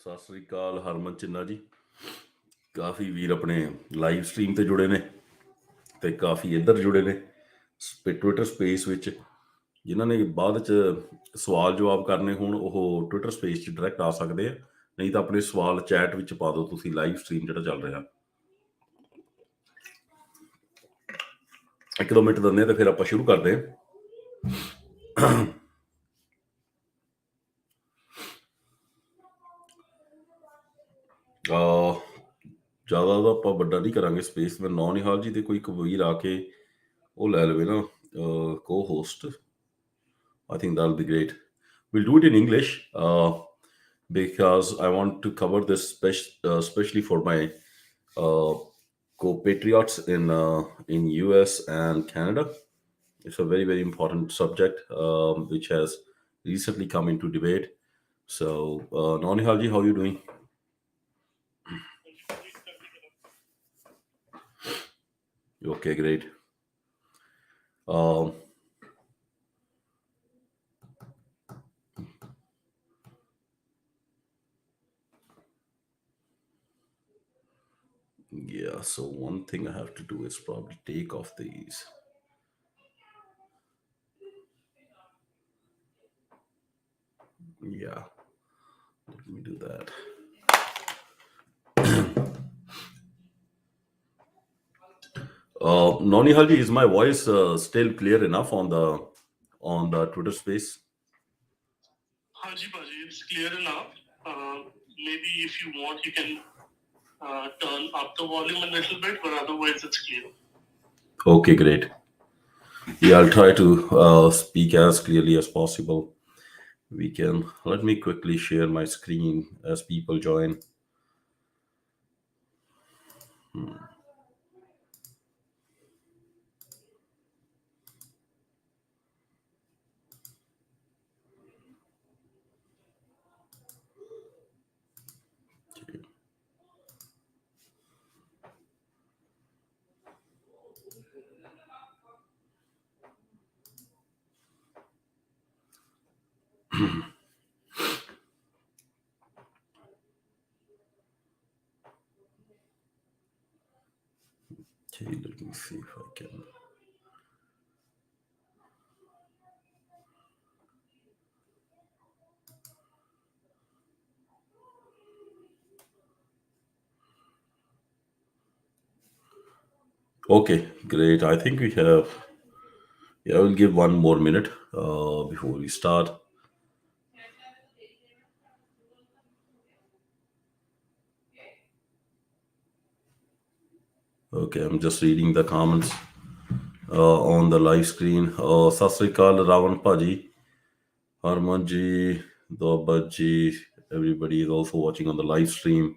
ਸਤਿ ਸ੍ਰੀ ਅਕਾਲ ਹਰਮਨ ਚਿੰਨਾ ਜੀ। ਕਾਫੀ ਵੀਰ ਆਪਣੇ live stream ਤੇ ਜੁੜੇ ਨੇ ਤੇ ਕਾਫੀ ਇੱਧਰ ਜੁੜੇ ਨੇ ਟਵਿੱਟਰ ਸਪੇਸ ਵਿੱਚ। ਜਿਨ੍ਹਾਂ ਨੇ ਬਾਅਦ ਚ ਸਵਾਲ ਜਵਾਬ ਕਰਨੇ ਹੋਣ ਉਹ ਟਵਿੱਟਰ ਸਪੇਸ 'ਚ ਡਾਇਰੈਕਟ ਆ ਸਕਦੇ ਆ, ਨਹੀਂ ਤਾਂ ਆਪਣੇ ਸਵਾਲ ਚੈਟ ਵਿੱਚ ਪਾ ਦਿਓ ਤੁਸੀਂ। ਲਾਈਵ ਸਟ੍ਰੀਮ ਜਿਹੜਾ ਚੱਲ ਰਿਹਾ, 1-2 ਮਿੰਟ ਦਿੰਦੇ ਆ ਤੇ ਫਿਰ ਆਪਾਂ ਸ਼ੁਰੂ ਕਰਦੇ ਹਾਂ। ਜ਼ਿਆਦਾ ਤਾਂ ਆਪਾਂ ਵੱਡਾ ਨਹੀਂ ਕਰਾਂਗੇ ਸਪੇਸ। ਮੈਂ ਨਿਹਾਲ ਜੀ ਦੇ ਕੋਈ ਇੱਕ ਵੀਰ ਆ ਕੇ ਉਹ ਲੈ ਲਵੇ ਨਾ ਕੋ host. I think that'll be great. We'll do it in English because I want to cover this especially for my compatriots in US and Canada. It's a very, very important subject which has recently come into debate. So, Nonihalji, how are you doing? Okay, great. Um, yeah, so one thing I have to do is probably take off these. Yeah, let me do that. Nonihalji, is my voice still clear enough on the Twitter space? Haji Baji, it's clear enough. Maybe if you want, you can turn up the volume a little bit, but otherwise it's clear. Okay, great. Yeah, I'll try to speak as clearly as possible. Let me quickly share my screen as people join. Okay. Okay, let me see if I can. Okay, great. I think we have. Yeah, we'll give one more minute before we start. Okay, I'm just reading the comments on the live screen. Sat Sri Akal, Ravan Paji, Harman ji, Dobat ji, everybody is also watching on the live stream.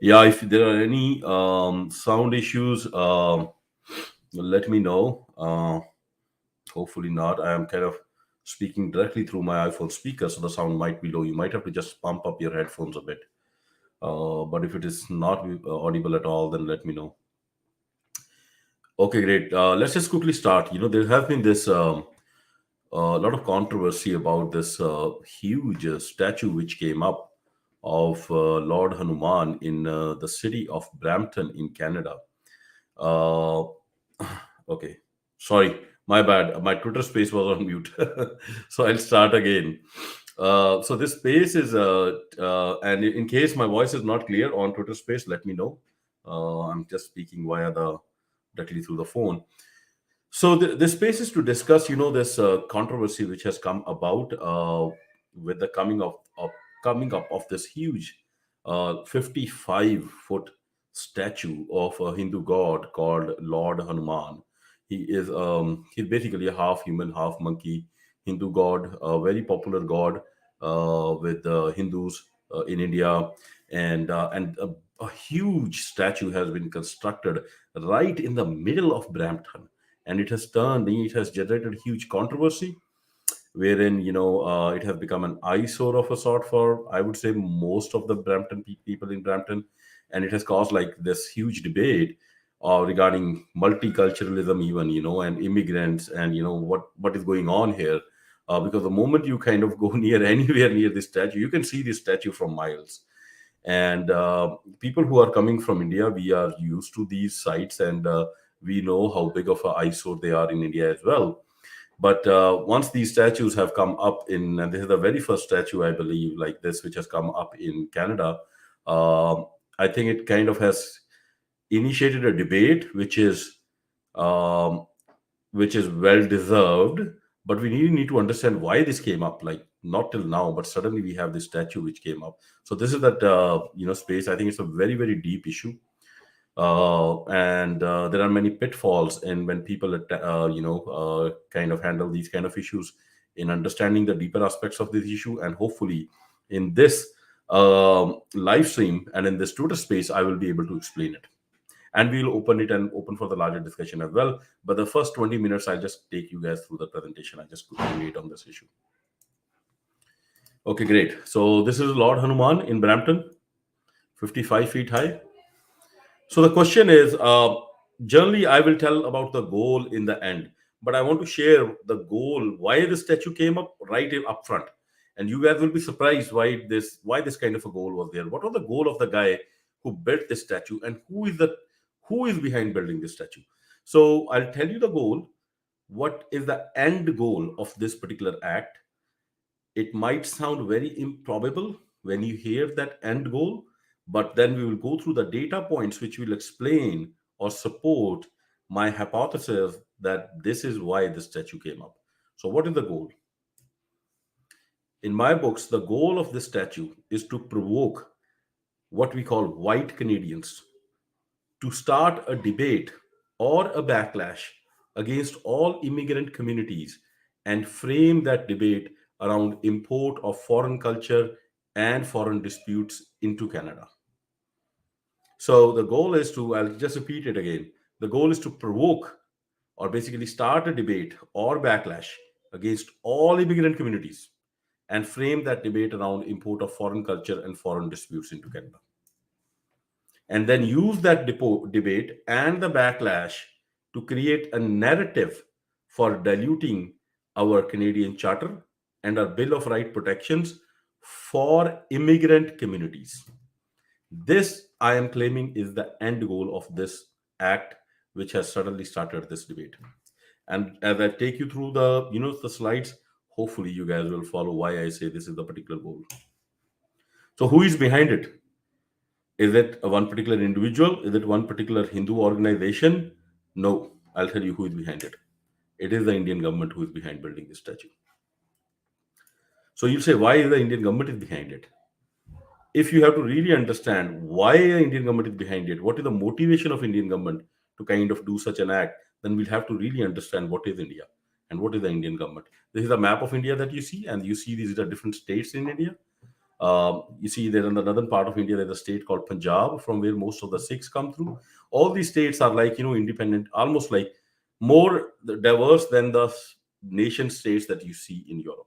Yeah, if there are any sound issues, let me know. Hopefully not. I am kind of speaking directly through my iPhone speaker, so the sound might be low. You might have to just pump up your headphones a bit. But if it is not audible at all, then let me know. Okay, great. Let's just quickly start. There has been this a lot of controversy about this huge statue which came up of Lord Hanuman in the city of Brampton in Canada. Uh, okay, sorry, my bad. My Twitter space was on mute, so I'll start again. So this space is, and in case my voice is not clear on Twitter space, let me know. I'm just speaking directly through the phone. So the space is to discuss, this controversy which has come about with the coming up of this huge 55-foot statue of a Hindu god called Lord Hanuman. He's basically a half human, half monkey Hindu god, a very popular god with Hindus in India, and a huge statue has been constructed right in the middle of Brampton, and it has generated huge controversy, wherein it has become an eyesore of a sort for, I would say, most of the people in Brampton, and it has caused like this huge debate regarding multiculturalism, even, and immigrants, and what is going on here. Because the moment you kind of go near anywhere near this statue, you can see this statue from miles. And people who are coming from India, we are used to these sites, and we know how big of a eyesore they are in India as well. But once these statues have come up in, and this is the very first statue, I believe, like this, which has come up in Canada, um, I think it kind of has initiated a debate, um, which is well deserved. But we really need to understand why this came up. Like not till now, but suddenly we have this statue which came up. So this is that space. I think it's a very very deep issue, and there are many pitfalls in when people kind of handle these kind of issues, in understanding the deeper aspects of this issue. And hopefully in this live stream and in this Twitter space, I will be able to explain it, and we'll open it and open for the larger discussion as well. But the first 20 minutes, I'll just take you guys through the presentation I just create on this issue. Okay, great. So this is Lord Hanuman in Brampton, 55 feet high. So the question is, generally, I will tell about the goal in the end, but I want to share the goal, why the statue came up right up front, and you guys will be surprised why this kind of a goal was there. What was the goal of the guy who built this statue, and who is behind building this statue? So I'll tell you the goal. What is the end goal of this particular act? It might sound very improbable when you hear that end goal, but then we will go through the data points which will explain or support my hypothesis that this is why the statue came up. So, what is the goal? In my books, the goal of this statue is to provoke what we call white Canadians to start a debate or a backlash against all immigrant communities and frame that debate around import of foreign culture and foreign disputes into Canada. So the goal is to, I'll just repeat it again, the goal is to provoke or basically start a debate or backlash against all immigrant communities and frame that debate around import of foreign culture and foreign disputes into Canada, and then use that debate and the backlash to create a narrative for diluting our Canadian Charter and our Bill of Right protections for immigrant communities. This, I am claiming, is the end goal of this act, which has suddenly started this debate. And as I take you through the slides, hopefully you guys will follow why I say this is the particular goal. So, who is behind it? Is it a one particular individual? Is it one particular Hindu organization? No, I'll tell you who is behind it. It is the Indian government who is behind building this statue. So you say, why is the Indian government is behind it? If you have to really understand why the Indian government is behind it, what is the motivation of Indian government to kind of do such an act, then we'll have to really understand what is India and what is the Indian government. This is a map of India that you see, and you see these are different states in India. You see, there in the northern part of India, there's a state called Punjab, from where most of the Sikhs come through. All these states are like independent, almost like more diverse than the nation states that you see in Europe.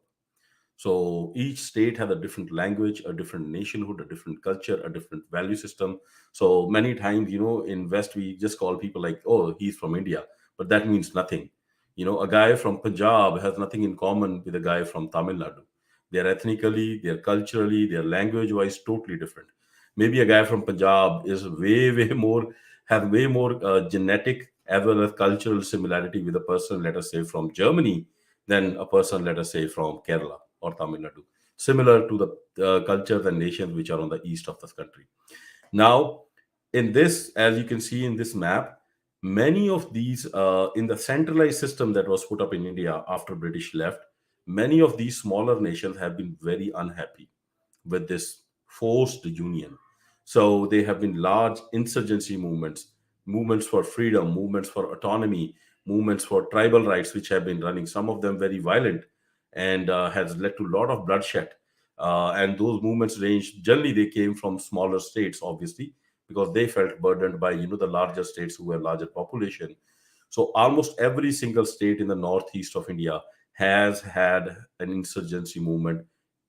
So each state has a different language, a different nationhood, a different culture, a different value system. So many times, in West, we just call people like, oh, he's from India, but that means nothing. A guy from Punjab has nothing in common with a guy from Tamil Nadu. They're ethnically, they're culturally, they're language wise totally different. Maybe a guy from Punjab is way more, have way more genetic as well as cultural similarity with a person, let us say, from Germany than a person, let us say, from Kerala or Tamil Nadu, similar to the cultures and nations which are on the east of this country. Now, in this, as you can see in this map, many of these, in the centralized system that was put up in India after British left, many of these smaller nations have been very unhappy with this forced union. So there have been large insurgency movements, movements for freedom, movements for autonomy, movements for tribal rights, which have been running. Some of them very violent, and has led to a lot of bloodshed. And those movements range. Generally, they came from smaller states, obviously, because they felt burdened by the larger states who have larger population. So almost every single state in the northeast of India has had an insurgency movement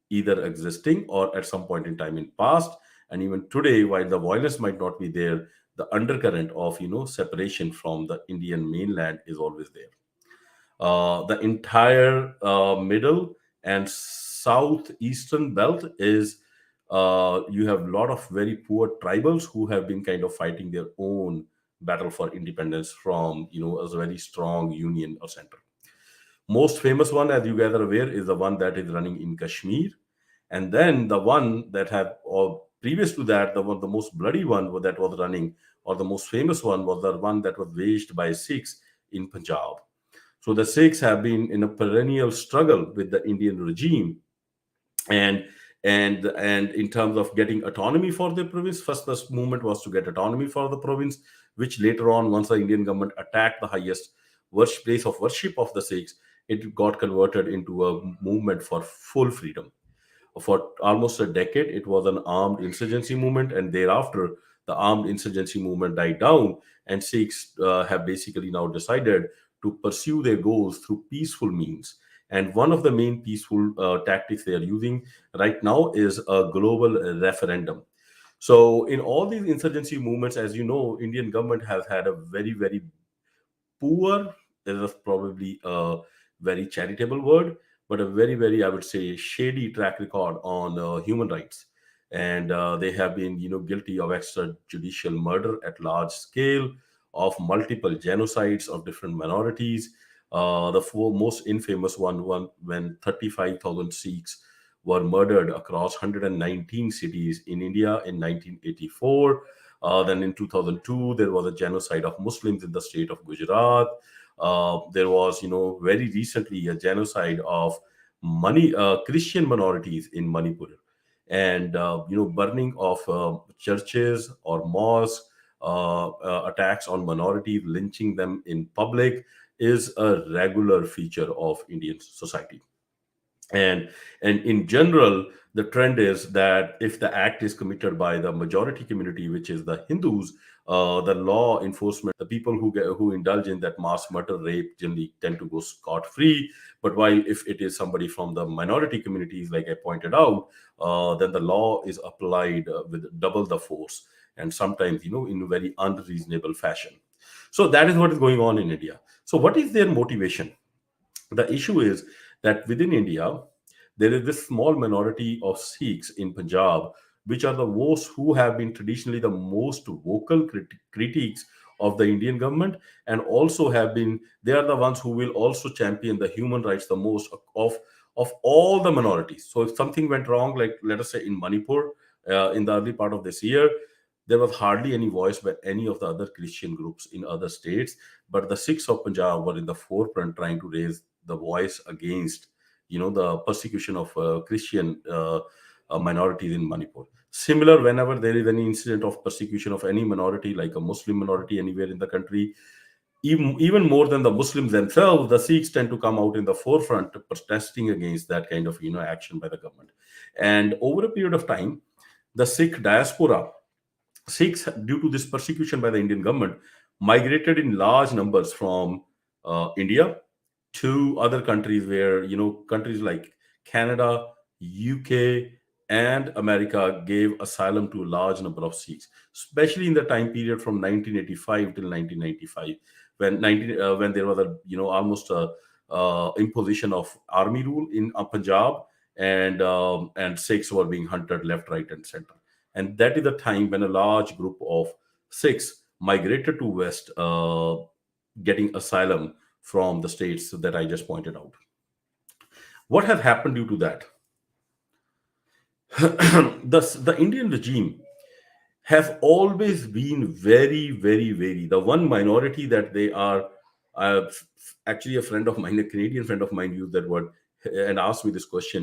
either existing or at some point in time in past. And even today, while the violence might not be there, the undercurrent of separation from the Indian mainland is always there. The entire middle and southeastern belt is You have a lot of very poor tribals who have been kind of fighting their own battle for independence from, a very strong union or center. Most famous one, as you gather aware, is the one that is running in Kashmir. And then the one that had, or previous to that, the most bloody one that was running, or the most famous one, was the one that was waged by Sikhs in Punjab. So the Sikhs have been in a perennial struggle with the Indian regime, and and in terms of getting autonomy for the province. First, the movement was to get autonomy for the province, which later on, once the Indian government attacked the highest place of worship of the Sikhs, it got converted into a movement for full freedom. For almost a decade, it was an armed insurgency movement, and thereafter, the armed insurgency movement died down, and Sikhs have basically now decided to pursue their goals through peaceful means. And one of the main peaceful tactics they are using right now is a global referendum. So, in all these insurgency movements, as you know, Indian government has had a very, very poor is probably a very charitable word, but a very, very, I would say, shady track record on human rights. And they have been, guilty of extrajudicial murder at large scale, of multiple genocides of different minorities. The four most infamous one when 35,000 Sikhs were murdered across 119 cities in India in 1984. Then in 2002, there was a genocide of Muslims in the state of Gujarat. There was, very recently a genocide of Christian minorities in Manipur, and burning of churches or mosques, attacks on minorities, lynching them in public is a regular feature of Indian society. And in general, the trend is that if the act is committed by the majority community, which is the Hindus, the law enforcement, the people who indulge in that mass murder rape generally tend to go scot free. But while if it is somebody from the minority communities, like I pointed out, then the law is applied with double the force, and sometimes, in a very unreasonable fashion. So that is what is going on in India. So what is their motivation? The issue is that within India, there is this small minority of Sikhs in Punjab, which are the most who have been traditionally the most vocal critiques of the Indian government, and also have been, they are the ones who will also champion the human rights the most of all the minorities. So if something went wrong, like let us say in Manipur, in the early part of this year, there was hardly any voice by any of the other Christian groups in other states, but the Sikhs of Punjab were in the forefront trying to raise the voice against, the persecution of Christian minorities in Manipur. Similar, whenever there is any incident of persecution of any minority, like a Muslim minority anywhere in the country, even more than the Muslims themselves, the Sikhs tend to come out in the forefront protesting against that kind of, action by the government. And over a period of time, the Sikh diaspora, Sikhs, due to this persecution by the Indian government, migrated in large numbers from India to other countries, where, countries like Canada, UK, and America gave asylum to a large number of Sikhs, especially in the time period from 1985 till 1995, when there was a, almost a imposition of army rule in Punjab, and Sikhs were being hunted left, right, and center. And that is the time when a large group of Sikhs migrated to West, getting asylum from the states that I just pointed out. What has happened due to that? The Indian regime have always been very, very, very, the one minority that they are. Uh, Actually, a friend of mine, a Canadian friend of mine, used that word and asked me this question.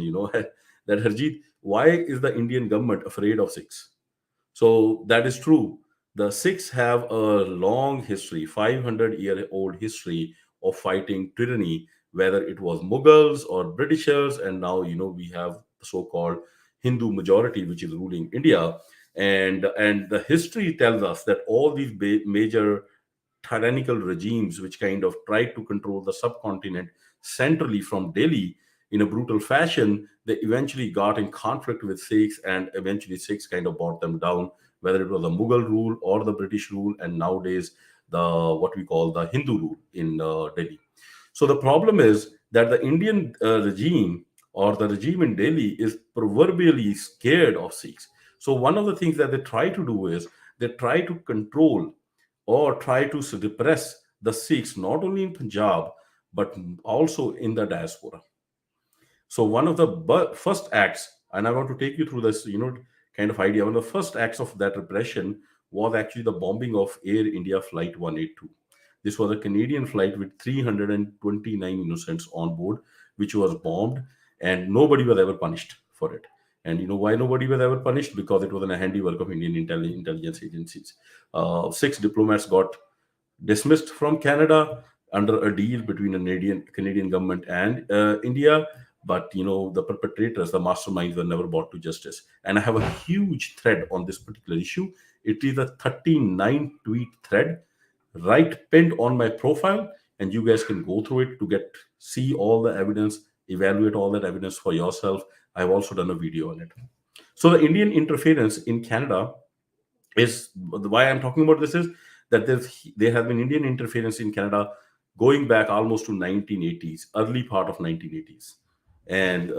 That Harjeet, why is the Indian government afraid of Sikhs? So that is true. The Sikhs have a long history, 500-year-old history of fighting tyranny, whether it was Mughals or Britishers, and now, we have the so-called Hindu majority which is ruling India. And the history tells us that all these major tyrannical regimes which kind of tried to control the subcontinent centrally from Delhi in a brutal fashion, they eventually got in conflict with Sikhs, and eventually Sikhs kind of brought them down, whether it was the Mughal rule or the British rule, and nowadays the what we call the Hindu rule in Delhi. So the problem is that the Indian regime or the regime in Delhi is proverbially scared of Sikhs. So one of the things that they try to do is they try to control or try to repress the Sikhs not only in Punjab but also in the diaspora. So one of the first acts, and I want to take you through this, kind of idea. One of the first acts of that repression was actually the bombing of Air India Flight 182. This was a Canadian flight with 329 innocents on board, which was bombed, and nobody was ever punished for it. And you know why nobody was ever punished? Because it was in a handiwork of Indian intelligence agencies. Six diplomats got dismissed from Canada under a deal between a Canadian government and India. But the perpetrators, the masterminds, were never brought to justice. And I have a huge thread on this particular issue. It is a 39 tweet thread right pinned on my profile, and you guys can go through it to get see all the evidence, evaluate all that evidence for yourself. I've also done a video on it. So the Indian interference in Canada is why I'm talking about this is that there has been Indian interference in Canada going back almost to 1980s, early part of 1980s, and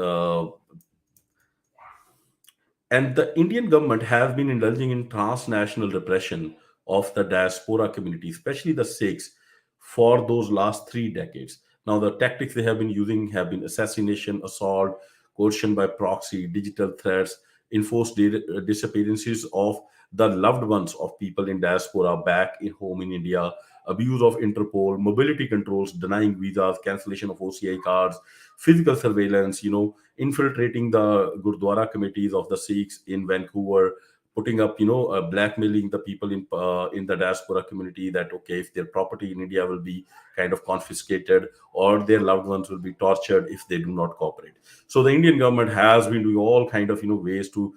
the Indian government has been indulging in transnational repression of the diaspora community, especially the Sikhs, for those last 3 decades. Now, the tactics they have been using have been assassination, assault, coercion by proxy, digital threats, enforced disappearances of the loved ones of people in diaspora back in home in India, abuse of Interpol, mobility controls, denying visas, cancellation of OCI cards, physical surveillance, infiltrating the Gurdwara committees of the Sikhs in Vancouver, putting up, blackmailing the people in the diaspora community that okay, if their property in India will be kind of confiscated or their loved ones will be tortured if they do not cooperate. So the Indian government has been doing all kind of ways to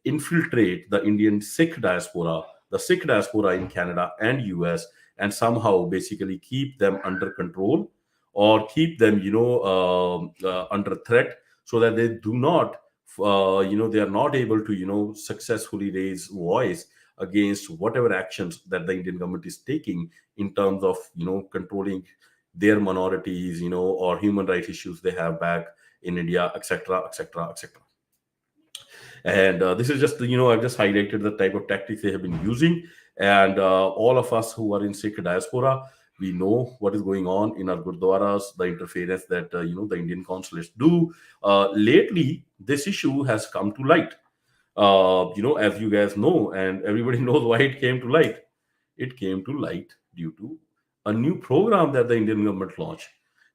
infiltrate the Indian Sikh diaspora, the Sikh diaspora in Canada and US, and somehow basically keep them under control or keep them, under threat so that they do not, they are not able to, successfully raise voice against whatever actions that the Indian government is taking in terms of, controlling their minorities, or human rights issues they have back in India, etc., etc., etc. And this is just, I've just highlighted the type of tactics they have been using. And all of us who are in Sikh diaspora, we know what is going on in our gurdwaras, the interference that, the Indian consulates do. Lately, this issue has come to light. As you guys know, and everybody knows why it came to light. It came to light due to a new program that the Indian government launched,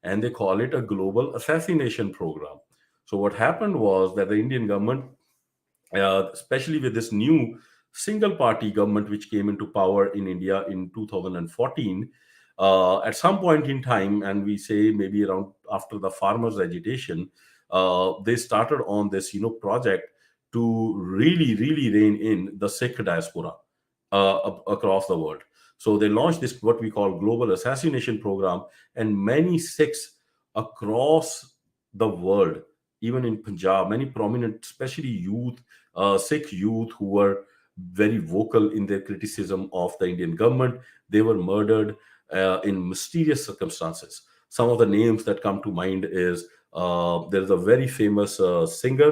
and they call it a global assassination program. So what happened was that the Indian government, especially with this new single party government which came into power in India in 2014, at some point in time, and we say maybe around after the farmers' agitation, they started on this project to really, really rein in the Sikh diaspora across the world. So they launched this what we call global assassination program, and many Sikhs across the world, even in Punjab, many prominent, especially youth, Sikh youth who were very vocal in their criticism of the Indian government, they were murdered in mysterious circumstances. Some of the names that come to mind is there is a very famous singer,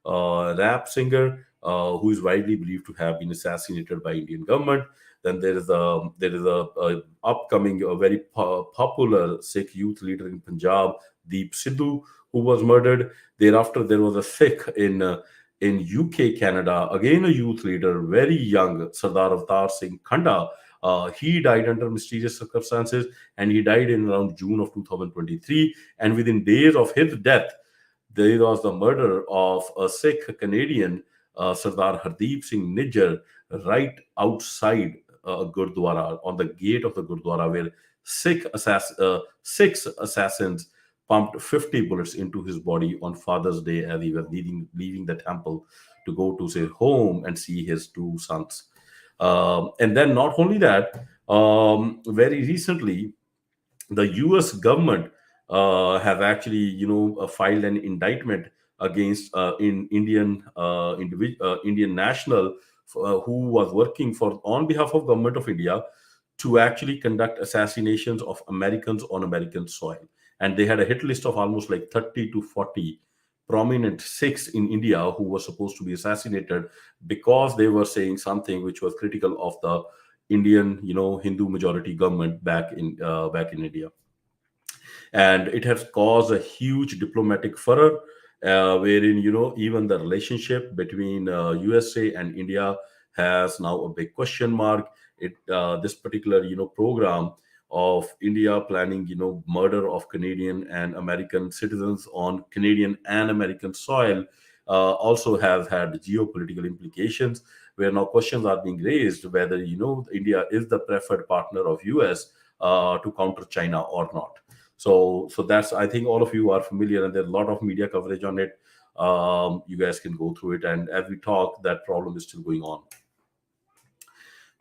rap singer, who is widely believed to have been assassinated by Indian government. Then there is a upcoming, a very popular Sikh youth leader in Punjab, Deep Sidhu, who was murdered. Thereafter, there was a Sikh in UK, Canada, again a youth leader, very young, Sardar Avtar Singh Khanda. He died under mysterious circumstances, and he died in around June of 2023. And within days of his death, there was the murder of a Sikh Canadian, Sardar Hardeep Singh Nijjar, right outside Gurdwara, on the gate of the Gurdwara, where six assassins pumped 50 bullets into his body on Father's Day as he was leaving the temple to go to his home and see his two sons. And then, not only that, very recently, the U.S. government have actually, filed an indictment against Indian national who was working for on behalf of government of India to actually conduct assassinations of Americans on American soil, and they had a hit list of almost like 30 to 40 prominent Sikhs in India who were supposed to be assassinated because they were saying something which was critical of the Indian, Hindu majority government back in India. And it has caused a huge diplomatic furor, wherein even the relationship between USA and India has now a big question mark. This particular program of India planning murder of Canadian and American citizens on Canadian and American soil also has had geopolitical implications, where now questions are being raised whether India is the preferred partner of US to counter China or not. So that's, I think all of you are familiar, and there's a lot of media coverage on it. You guys can go through it, and as we talk, that problem is still going on.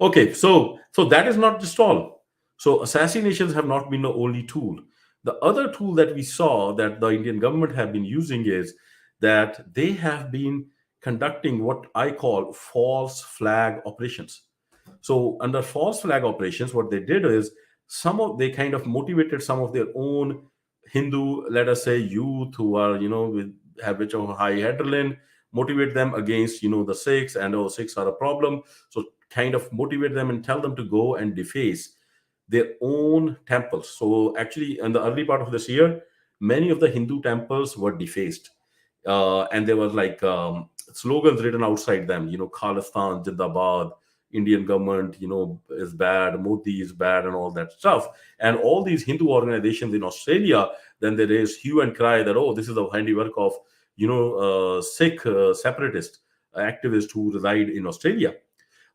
Okay, so that is not just all. So assassinations have not been the only tool. The other tool that we saw that the Indian government have been using is that they have been conducting what I call false flag operations. So under false flag operations, what they did is they kind of motivated some of their own Hindu, let us say, youth who are with habits of high adrenaline, motivate them against the Sikhs, and oh, Sikhs are a problem. So kind of motivate them and tell them to go and deface their own temples. So actually, in the early part of this year, many of the Hindu temples were defaced, and there was like slogans written outside them. Khalistan Jindabad, Indian government, is bad, Modi is bad, and all that stuff. And all these Hindu organizations in Australia, then there is hue and cry that, oh, this is the handiwork of Sikh separatist activists who reside in Australia.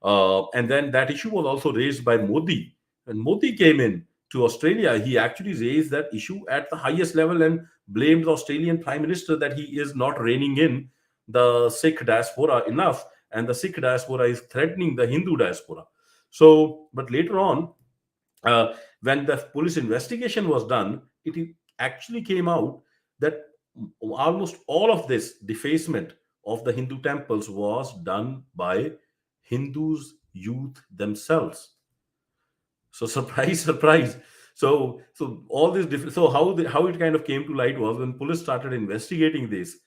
And then that issue was also raised by Modi. When Modi came in to Australia, he actually raised that issue at the highest level and blamed the Australian Prime Minister that he is not reining in the Sikh diaspora enough, and the Sikh diaspora is threatening the Hindu diaspora. So, but later on, uh, when the police investigation was done, it actually came out that almost all of this defacement of the Hindu temples was done by Hindus youth themselves. So surprise, surprise. So all this different. So how it kind of came to light was when police started investigating these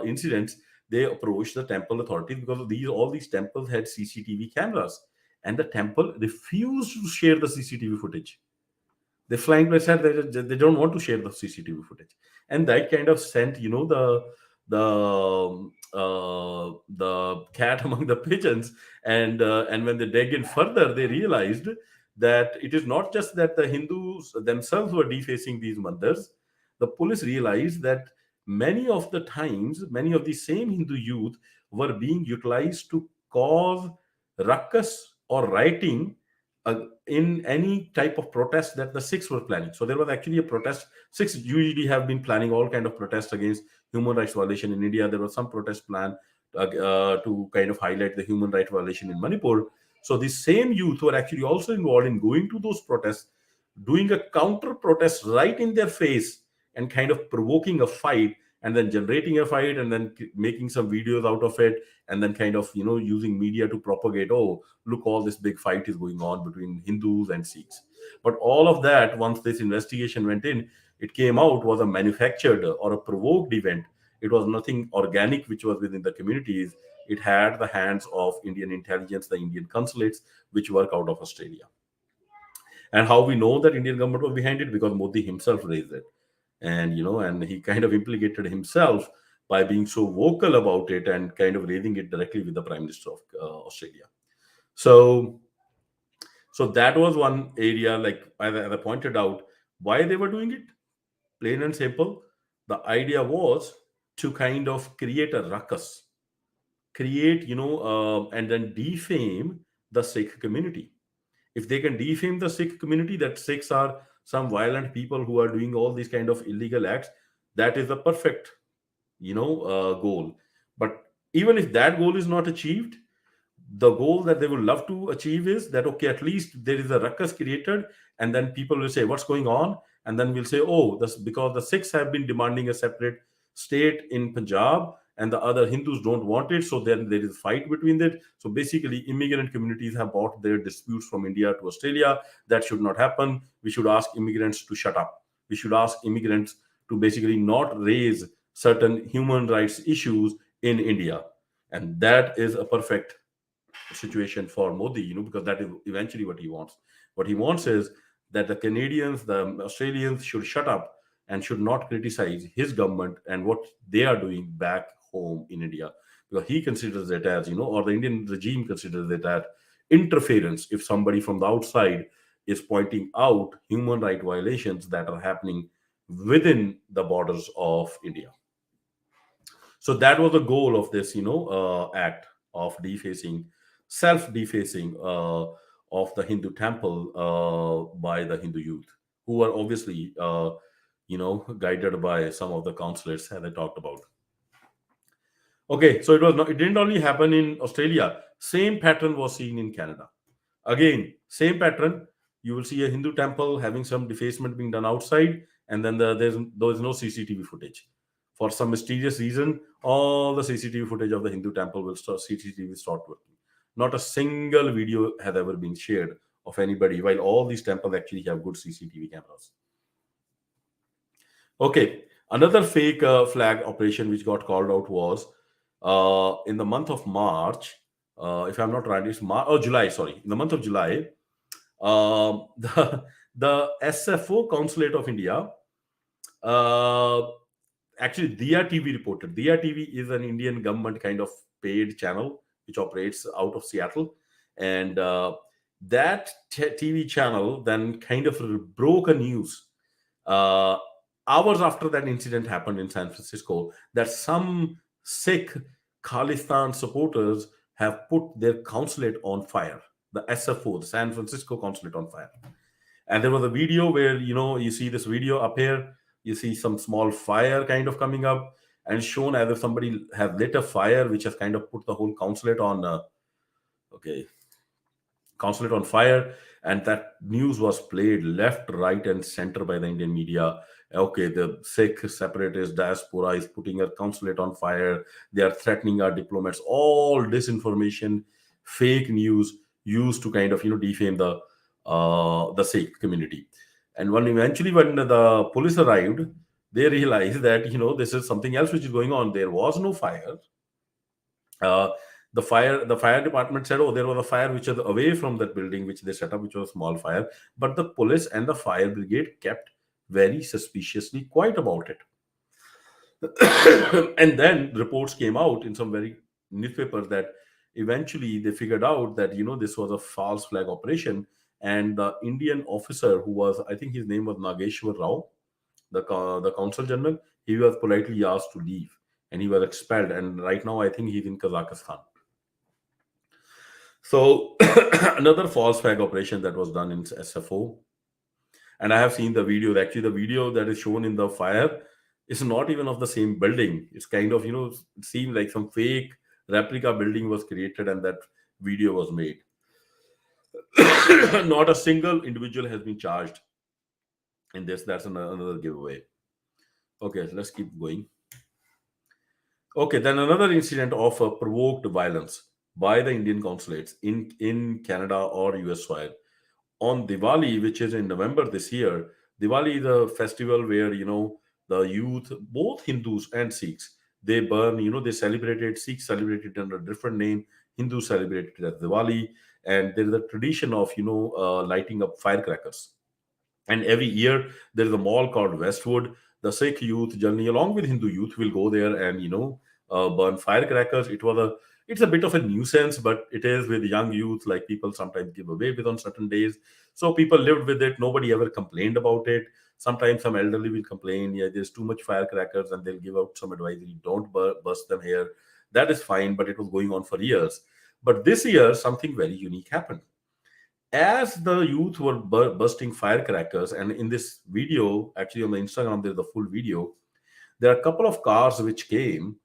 incidents. They approached the temple authorities because all these temples had CCTV cameras, and the temple refused to share the CCTV footage. They flying by said they don't want to share the CCTV footage, and that kind of sent the cat among the pigeons. And when they dug in further, they realized that it is not just that the Hindus themselves were defacing these mandirs. The police realized that many of the times, many of the same Hindu youth were being utilized to cause ruckus or rioting in any type of protest that the Sikhs were planning. So there was actually a protest. Sikhs usually have been planning all kind of protests against human rights violation in India. There was some protest plan to kind of highlight the human right violation in Manipur. So the same youth were actually also involved in going to those protests, doing a counter protest right in their face, and kind of provoking a fight, and then generating a fight, and then making some videos out of it, and then kind of using media to propagate, oh, look, all this big fight is going on between Hindus and Sikhs. But all of that, once this investigation went in, it came out was a manufactured or a provoked event. It was nothing organic which was within the communities. It had the hands of Indian intelligence, the Indian consulates, which work out of Australia. And how we know that Indian government was behind it? Because Modi himself raised it, and he kind of implicated himself by being so vocal about it and kind of raising it directly with the Prime Minister of Australia. So that was one area, like as I pointed out, why they were doing it. Plain and simple, the idea was to kind of create a ruckus, create and then defame the Sikh community. If they can defame the Sikh community, that Sikhs are some violent people who are doing all these kind of illegal acts, that is the perfect goal. But even if that goal is not achieved, the goal that they would love to achieve is that, okay, at least there is a ruckus created, and then people will say what's going on, and then we'll say, oh, that's because the Sikhs have been demanding a separate state in Punjab, and the other Hindus don't want it, so then there is a fight between it. So basically, immigrant communities have brought their disputes from India to Australia. That should not happen. We should ask immigrants to shut up. We should ask immigrants to basically not raise certain human rights issues in India. And that is a perfect situation for Modi, because that is eventually what he wants. What he wants is that the Canadians, the Australians should shut up and should not criticize his government and what they are doing back home in India, because he considers it as, or the Indian regime considers it as interference if somebody from the outside is pointing out human right violations that are happening within the borders of India. So that was the goal of this, act of defacing, self-defacing of the Hindu temple by the Hindu youth, who were obviously, guided by some of the councillors, as I talked about. Okay, so it didn't only happen in Australia. Same pattern was seen in Canada. Again, same pattern. You will see a Hindu temple having some defacement being done outside, and then there's no CCTV footage. For some mysterious reason, all the CCTV footage of the Hindu temple will start CCTV stopped working. Not a single video has ever been shared of anybody, while all these temples actually have good CCTV cameras. Okay, another fake flag operation which got called out was in the month of March. If I'm not right, it's July. Sorry, in the month of July, the SFO Consulate of India, uh, actually Diya TV reported. Diya TV is an Indian government kind of paid channel which operates out of Seattle, and that TV channel then kind of broke a news uh, hours after that incident happened in San Francisco, that some Sikh Khalistan supporters have put their consulate on fire, the SFO, the San Francisco consulate, on fire. And there was a video where, you see this video up here, you see some small fire kind of coming up, and shown as if somebody has lit a fire which has kind of put the whole consulate on, okay, consulate on fire. And that news was played left, right, and center by the Indian media. Okay, the Sikh separatist diaspora is putting a consulate on fire. They are threatening our diplomats. All disinformation, fake news used to kind of defame the Sikh community. And when the police arrived, they realized that this is something else which is going on. There was no fire. uh, the fire department said, oh, there was a fire which was away from that building which they set up, which was a small fire. But the police and the fire brigade kept very suspiciously quiet about it. And then reports came out in some very newspapers that eventually they figured out that this was a false flag operation. And the Indian officer, who was, I think his name was Nageshwar Rao, the consul general, he was politely asked to leave, and he was expelled. And right now I think he's in Kazakhstan. So another false flag operation that was done in SFO, and I have seen the video. Actually, the video that is shown in the fire is not even of the same building. It's kind of, it seemed like some fake replica building was created and that video was made. Not a single individual has been charged in this. That's another giveaway. Okay, let's keep going. Okay, then another incident of provoked violence by the Indian consulates in Canada or US soil on Diwali, which is in November this year. Diwali is a festival where the youth, both Hindus and Sikhs, they burn. They celebrated. Sikhs celebrated under a different name. Hindus celebrated it as Diwali, and there is a tradition of lighting up firecrackers. And every year there is a mall called Westwood. The Sikh youth, generally along with Hindu youth, will go there and burn firecrackers. It's a bit of a nuisance, but it is with young youth. Like, people sometimes give away with on certain days, so people lived with it. Nobody ever complained about it. Sometimes some elderly will complain, yeah, there's too much firecrackers, and they'll give out some advisory, don't burst them here. That is fine, but it was going on for years. But this year something very unique happened. As the youth were bursting firecrackers, and in this video, actually on the Instagram, there's the full video. There are a couple of cars which came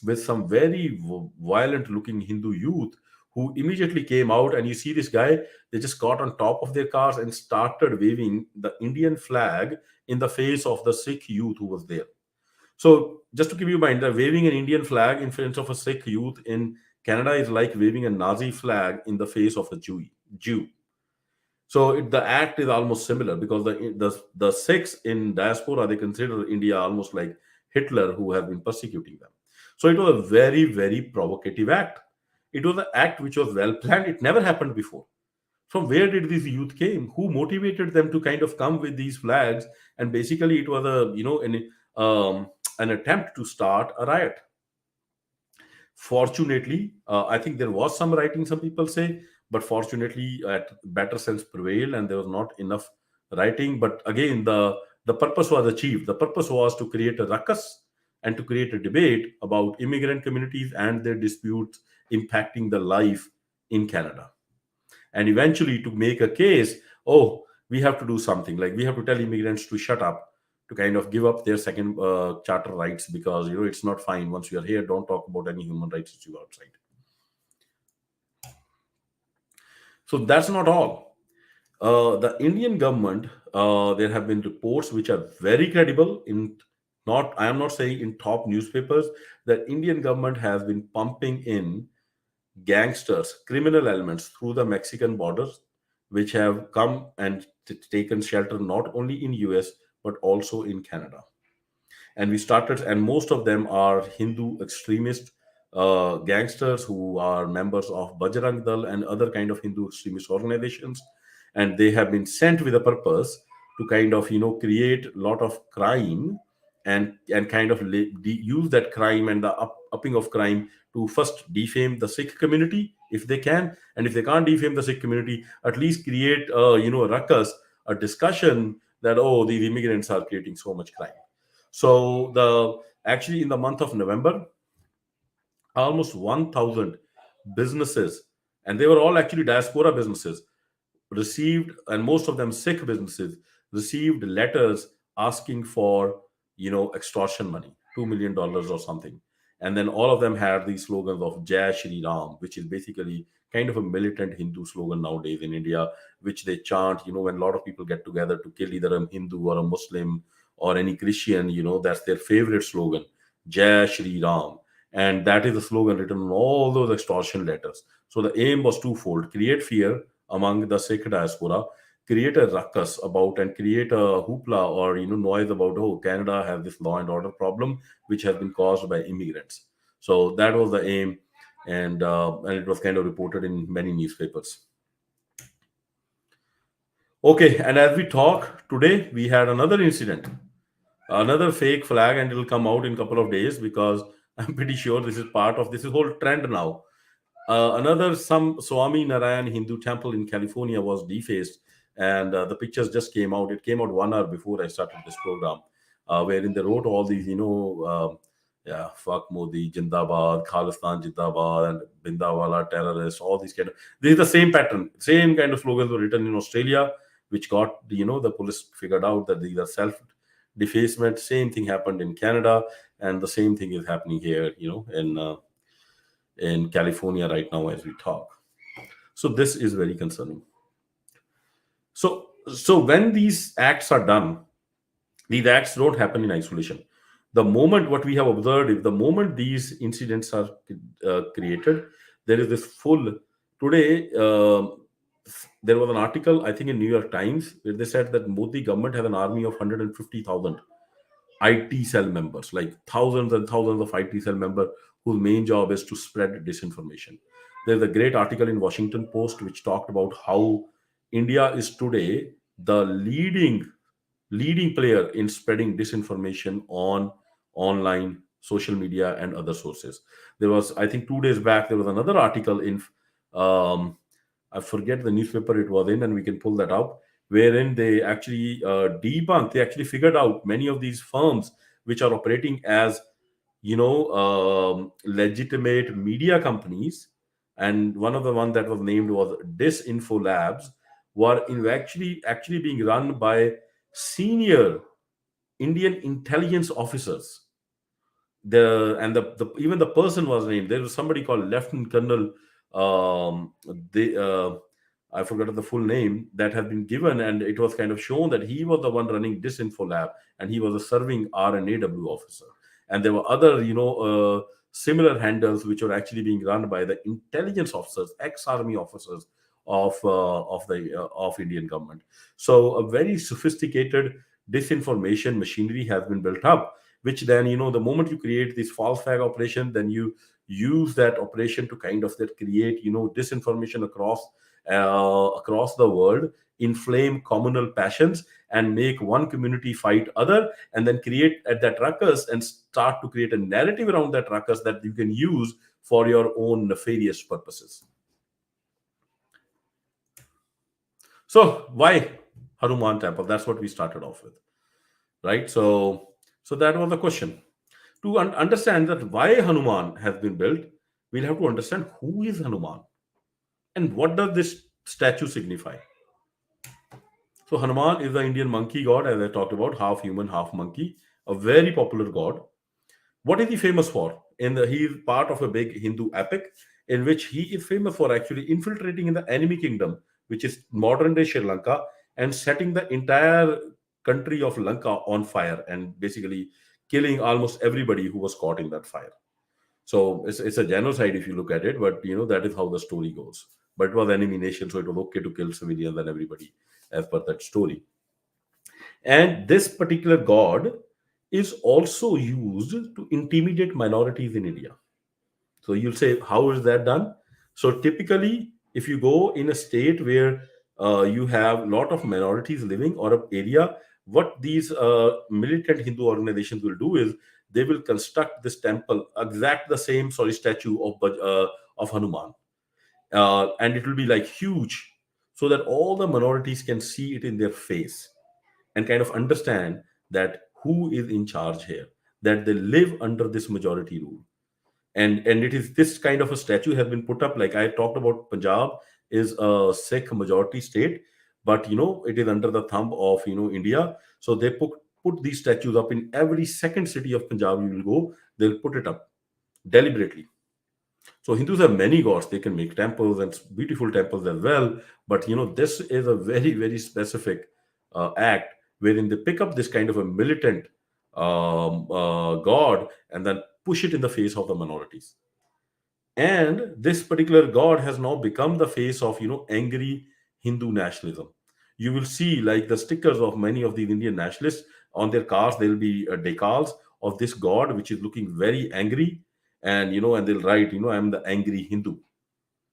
with some very violent looking Hindu youth who immediately came out, and you see this guy, they just got on top of their cars and started waving the Indian flag in the face of the Sikh youth who was there. So just to give you mind, waving an Indian flag in front of a Sikh youth in Canada is like waving a Nazi flag in the face of a Jew. So the act is almost similar, because the Sikhs in diaspora, they consider India almost like Hitler, who have been persecuting them. So it was a very, very provocative act. It was an act which was well planned. It never happened before. From where did these youth came? Who motivated them to kind of come with these flags? And basically, it was a an attempt to start a riot. Fortunately, I think there was some writing, some people say, but fortunately, better sense prevailed, and there was not enough writing. But again, the purpose was achieved. The purpose was to create a ruckus and to create a debate about immigrant communities and their disputes impacting the life in Canada, and eventually to make a case. Oh, we have to do something, like we have to tell immigrants to shut up, to kind of give up their second charter rights, because it's not fine. Once you are here, don't talk about any human rights issue outside. So that's not all. The Indian government, there have been reports which are very credible in, not, I am not saying in top newspapers. The Indian government has been pumping in gangsters, criminal elements through the Mexican borders, which have come and taken shelter not only in US but also in Canada. And we started, and most of them are Hindu extremist gangsters who are members of Bajrang Dal and other kind of Hindu extremist organizations, and they have been sent with a purpose to kind of create a lot of crime, and kind of use that crime and the upping of crime to first defame the Sikh community if they can, and if they can't defame the Sikh community, at least create a ruckus, a discussion that, oh, these immigrants are creating so much crime. So the actually in the month of November, almost 1,000 businesses, and they were all actually diaspora businesses, received, and most of them Sikh businesses, received letters asking for extortion money, $2 million or something. And then all of them had these slogans of Jai Shri Ram, which is basically kind of a militant Hindu slogan nowadays in India, which they chant when a lot of people get together to kill either a Hindu or a Muslim or any Christian. That's their favorite slogan, Jai Shri Ram. And that is the slogan written on all those extortion letters. So the aim was twofold: create fear among the Sikh diaspora, create a ruckus about, and create a hoopla or noise about, oh, Canada has this law and order problem which has been caused by immigrants. So that was the aim, and it was kind of reported in many newspapers. Okay, and as we talk today, we had another incident, another fake flag, and it will come out in a couple of days, because I'm pretty sure this is part of this whole trend now. Another some Swami Narayan Hindu temple in California was defaced, and the pictures just came out. It came out 1 hour before I started this program, wherein they wrote all these, yeah, fuck Modi, Jindabad, Khalistan Jindabad, and Bindawala terrorists, all these kind of. This is the same pattern, same kind of slogans were written in Australia, which got the police figured out that these are self defacement. Same thing happened in Canada, and the same thing is happening here, in California right now as we talk. So this is very concerning. So when these acts are done, these acts don't happen in isolation. The moment, what we have observed, if the moment these incidents are created, there is this full. Today, there was an article, I think, in New York Times, where they said that Modi government has an army of 150,000 IT cell members, like thousands and thousands of IT cell members whose main job is to spread disinformation. There's a great article in Washington Post which talked about how India is today the leading player in spreading disinformation on online social media and other sources. There was, I think, 2 days back, there was another article in, um, I forget the newspaper it was in, and we can pull that up, wherein they actually debunked, they actually figured out many of these firms which are operating as legitimate media companies, and one of the one that was named was Disinfo Labs, were actually being run by senior Indian intelligence officers. The even the person was named. There was somebody called Lieutenant Colonel. They I forgot the full name that had been given, and it was kind of shown that he was the one running Disinfo Lab, and he was a serving RNAW officer. And there were other, similar handles which were actually being run by the intelligence officers, ex-army officers of Indian government. So a very sophisticated disinformation machinery has been built up, which then, the moment you create this false flag operation, then you use that operation to kind of that create, disinformation across the world, inflame communal passions, and make one community fight other, and then create at that ruckus and start to create a narrative around that ruckus that you can use for your own nefarious purposes. So why Hanuman temple? That's what we started off with, right? So that was the question. To understand that why Hanuman has been built, we'll have to understand who is Hanuman and what does this statue signify. So Hanuman is the Indian monkey god, as I talked about, half human, half monkey, a very popular god. What is he famous for? He is part of a big Hindu epic in which he is famous for actually infiltrating in the enemy kingdom, which is modern day Sri Lanka, and setting the entire country of Lanka on fire and basically killing almost everybody who was caught in that fire. So it's a genocide if you look at it, but that is how the story goes. But it was enemy nation, so it was okay to kill civilians and everybody as per that story. And this particular god is also used to intimidate minorities in India. So you'll say, how is that done? So typically, if you go in a state where you have a lot of minorities living or an area, what these militant Hindu organizations will do is they will construct this temple, exact the same, sorry, statue of Hanuman, and it will be like huge, so that all the minorities can see it in their face and kind of understand that who is in charge here, that they live under this majority rule. And it is this kind of a statue has been put up, like I talked about. Punjab is a Sikh majority state, but it is under the thumb of India. So they put these statues up in every second city of Punjab you will go. They'll put it up deliberately. So Hindus have many gods. They can make temples and beautiful temples as well. But this is a very, very specific act wherein they pick up this kind of a militant god and then push it in the face of the minorities. And this particular god has now become the face of angry Hindu nationalism. You will see like the stickers of many of these Indian nationalists on their cars. There will be decals of this god which is looking very angry, and and they'll write, I'm the angry Hindu.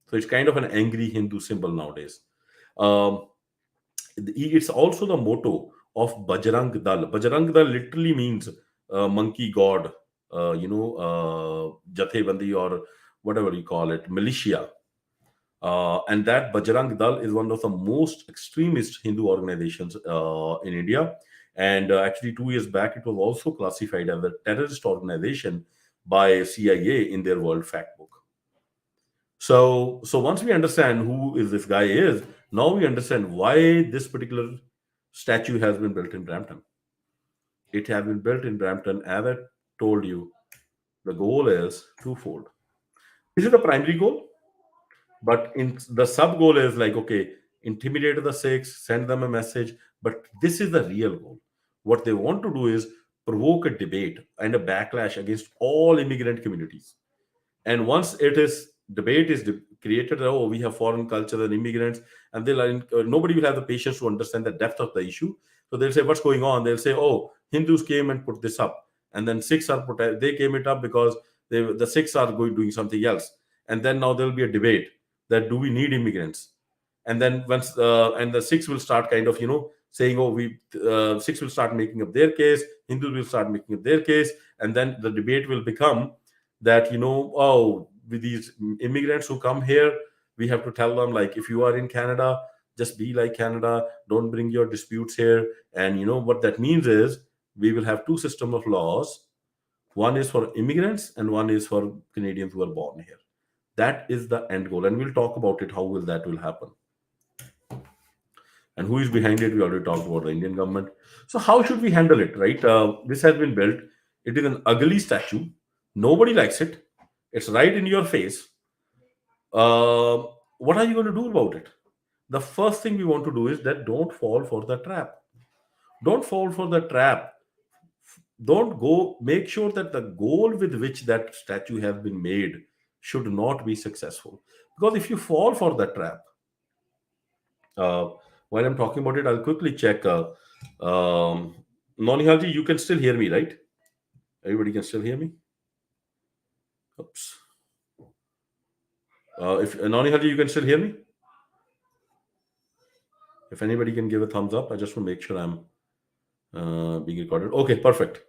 So it's kind of an angry Hindu symbol nowadays. um, it's also the motto of Bajrang Dal. Bajrang Dal literally means monkey god, Jathebandi, or whatever you call it, militia. And that Bajrang Dal is one of the most extremist Hindu organizations in India. And actually, 2 years back, it was also classified as a terrorist organization by CIA in their World Fact Book. So once we understand who is this guy is, now we understand why this particular statue has been built in Brampton. It has been built in Brampton, as I told you. The goal is twofold. This is the primary goal, but in the sub goal is like, okay, intimidate the Sikhs, send them a message. But this is the real goal. What they want to do is provoke a debate and a backlash against all immigrant communities. And once it is debate is created, oh, we have foreign culture and immigrants, and nobody will have the patience to understand the depth of the issue. So they'll say, what's going on? They'll say, oh, Hindus came and put this up, and then Sikhs are they came it up because the Sikhs are going doing something else. And then now there'll be a debate that do we need immigrants? And then once and the Sikhs will start kind of saying, oh, we Sikhs will start making up their case, Hindus will start making up their case, and then the debate will become that oh, with these immigrants who come here, we have to tell them, like, if you are in Canada, just be like Canada, don't bring your disputes here. And what that means is we will have two system of laws. One is for immigrants and one is for Canadians who are born here. That is the end goal, and we'll talk about it, how will that will happen and who is behind it. We already talked about the Indian government. So how should we handle it, right? This has been built. It is an ugly statue. Nobody likes it. It's right in your face. uh, what are you going to do about it? The first thing we want to do is that don't fall for the trap. Don't fall for the trap. Don't go. Make sure that the goal with which that statue has been made should not be successful. Because if you fall for the trap, uh, while I'm talking about it, I'll quickly check. Nonihalji, you can still hear me, right? Everybody can still hear me? Oops. If Nani Haji, you can still hear me? If anybody can give a thumbs up, I just want to make sure I'm being recorded. Okay, perfect.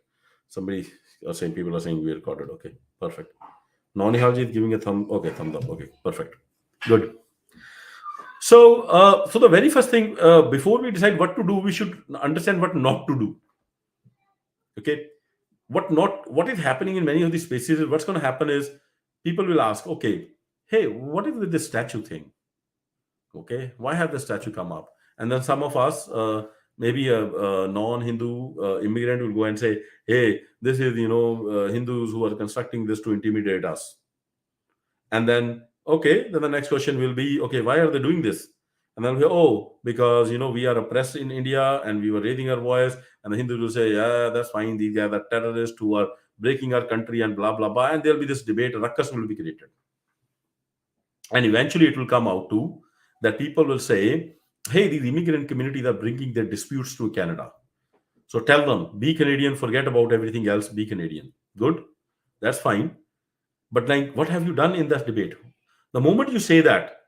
Somebody are saying people are saying we recorded. Okay, perfect. Nani Haji is giving a okay, thumbs up. Okay, perfect. Good. So the very first thing before we decide what to do, we should understand what not to do. Okay, what is happening in many of these spaces is what's going to happen is people will ask, okay, hey, what is with this statue thing? Okay, why have the statue come up? And then some of us, maybe a non-Hindu immigrant, will go and say, hey, this is Hindus who are constructing this to intimidate us. And then okay, then the next question will be, okay, why are they doing this? And then we, oh, because we are oppressed in India and we were raising our voice. And the Hindus will say, yeah, that's fine, these guys are terrorists who are breaking our country and blah blah blah, and there'll be this debate, ruckus will be created. And eventually it will come out to that people will say, hey, these immigrant communities are bringing their disputes to Canada, so tell them, be Canadian, forget about everything else, be Canadian. Good, that's fine. But like, what have you done in that debate? The moment you say that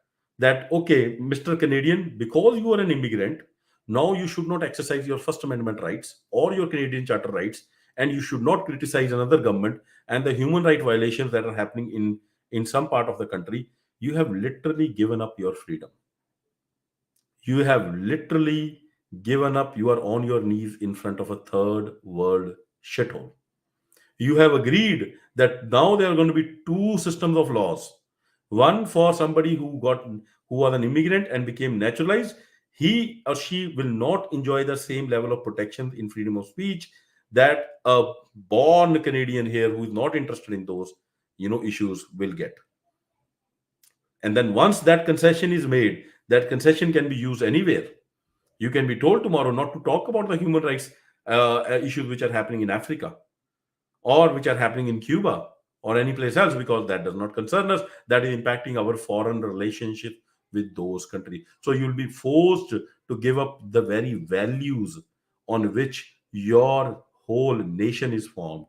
okay, Mr. Canadian, because you are an immigrant, now you should not exercise your First Amendment rights or your Canadian Charter rights, and you should not criticize another government and the human right violations that are happening in some part of the country. You have literally given up your freedom. You have literally given up. You are on your knees in front of a third world shithole. You have agreed that now there are going to be two systems of laws, one for somebody who was an immigrant and became naturalized. He or she will not enjoy the same level of protection in freedom of speech that a born Canadian here who is not interested in those issues will get. And then once that concession is made, that concession can be used anywhere. You can be told tomorrow not to talk about the human rights issues which are happening in Africa or which are happening in Cuba or any place else, because that does not concern us. That is impacting our foreign relationship with those countries. So you'll be forced to give up the very values on which your whole nation is formed.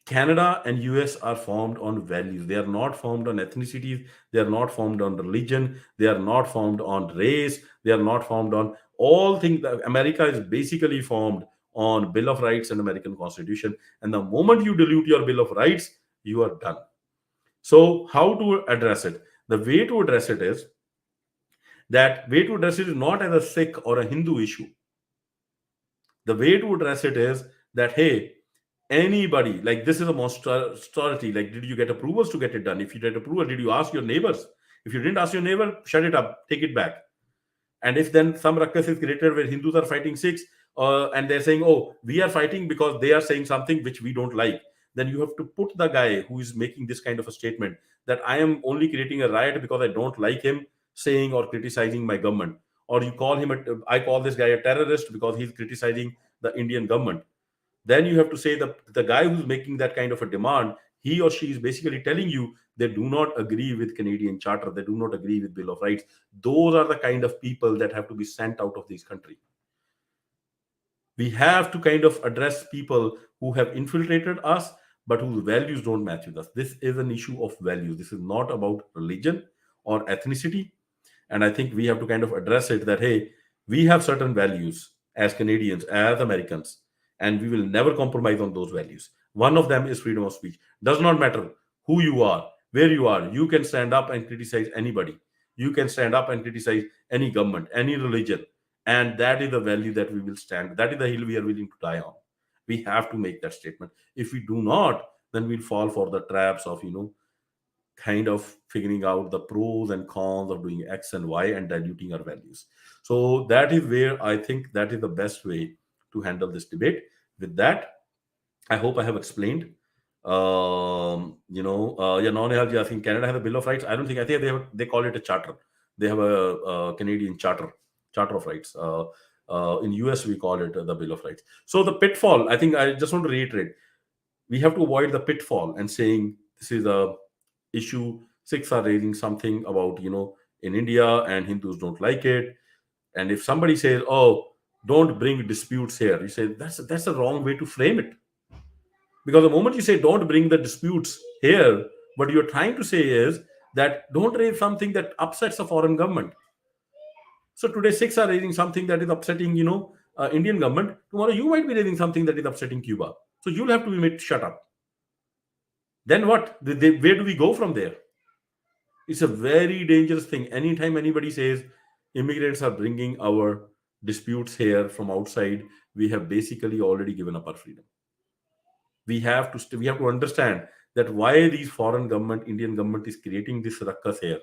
Canada and US are formed on values. They are not formed on ethnicities. They are not formed on religion. They are not formed on race. They are not formed on all things. America is basically formed on Bill of Rights and American Constitution. And the moment you dilute your Bill of Rights, you are done. So how to address it? The way to address it is not as a Sikh or a Hindu issue. The way to address it is that, hey, anybody, like, this is a monstrosity. Like, did you get approvals to get it done? If you did approval, did you ask your neighbors? If you didn't ask your neighbor, shut it up, take it back. And if then some ruckus is created where Hindus are fighting Sikhs, and they're saying, oh, we are fighting because they are saying something which we don't like, then you have to put the guy who is making this kind of a statement that I am only creating a riot because I don't like him saying or criticizing my government. Or you call him I call this guy a terrorist because he's criticizing the Indian government. Then you have to say the guy who's making that kind of a demand, he or she is basically telling you they do not agree with Canadian Charter, they do not agree with Bill of Rights. Those are the kind of people that have to be sent out of this country. We have to kind of address people who have infiltrated us but whose values don't match with us. This is an issue of values. This is not about religion or ethnicity. And I think we have to kind of address it that, hey, we have certain values as Canadians, as Americans, and we will never compromise on those values. One of them is freedom of speech. Does not matter who you are, where you are, you can stand up and criticize anybody. You can stand up and criticize any government, any religion. And that is the value that we will stand. That is the hill we are willing to die on. We have to make that statement. If we do not, then we'll fall for the traps of, kind of figuring out the pros and cons of doing X and Y and diluting our values. So that is where I think that is the best way to handle this debate. With that, I hope I have explained. Yeah, non-energy. I think Canada has a Bill of Rights. I think they call it a charter. They have a Canadian Charter of Rights. In US, we call it the Bill of Rights. So the pitfall, I think I just want to reiterate, we have to avoid the pitfall and saying this is a issue. Sikhs are raising something about in India and Hindus don't like it. And if somebody says, oh, Don't bring disputes here. You say that's a wrong way to frame it. Because the moment you say don't bring the disputes here, what you're trying to say is that don't raise something that upsets a foreign government. So today six are raising something that is upsetting, Indian government. Tomorrow you might be raising something that is upsetting Cuba. So you'll have to be made to shut up. Then what? Where do we go from there? It's a very dangerous thing. Anytime anybody says immigrants are bringing our disputes here from outside, we have basically already given up our freedom. We have to understand that why these foreign government, Indian government is creating this ruckus here,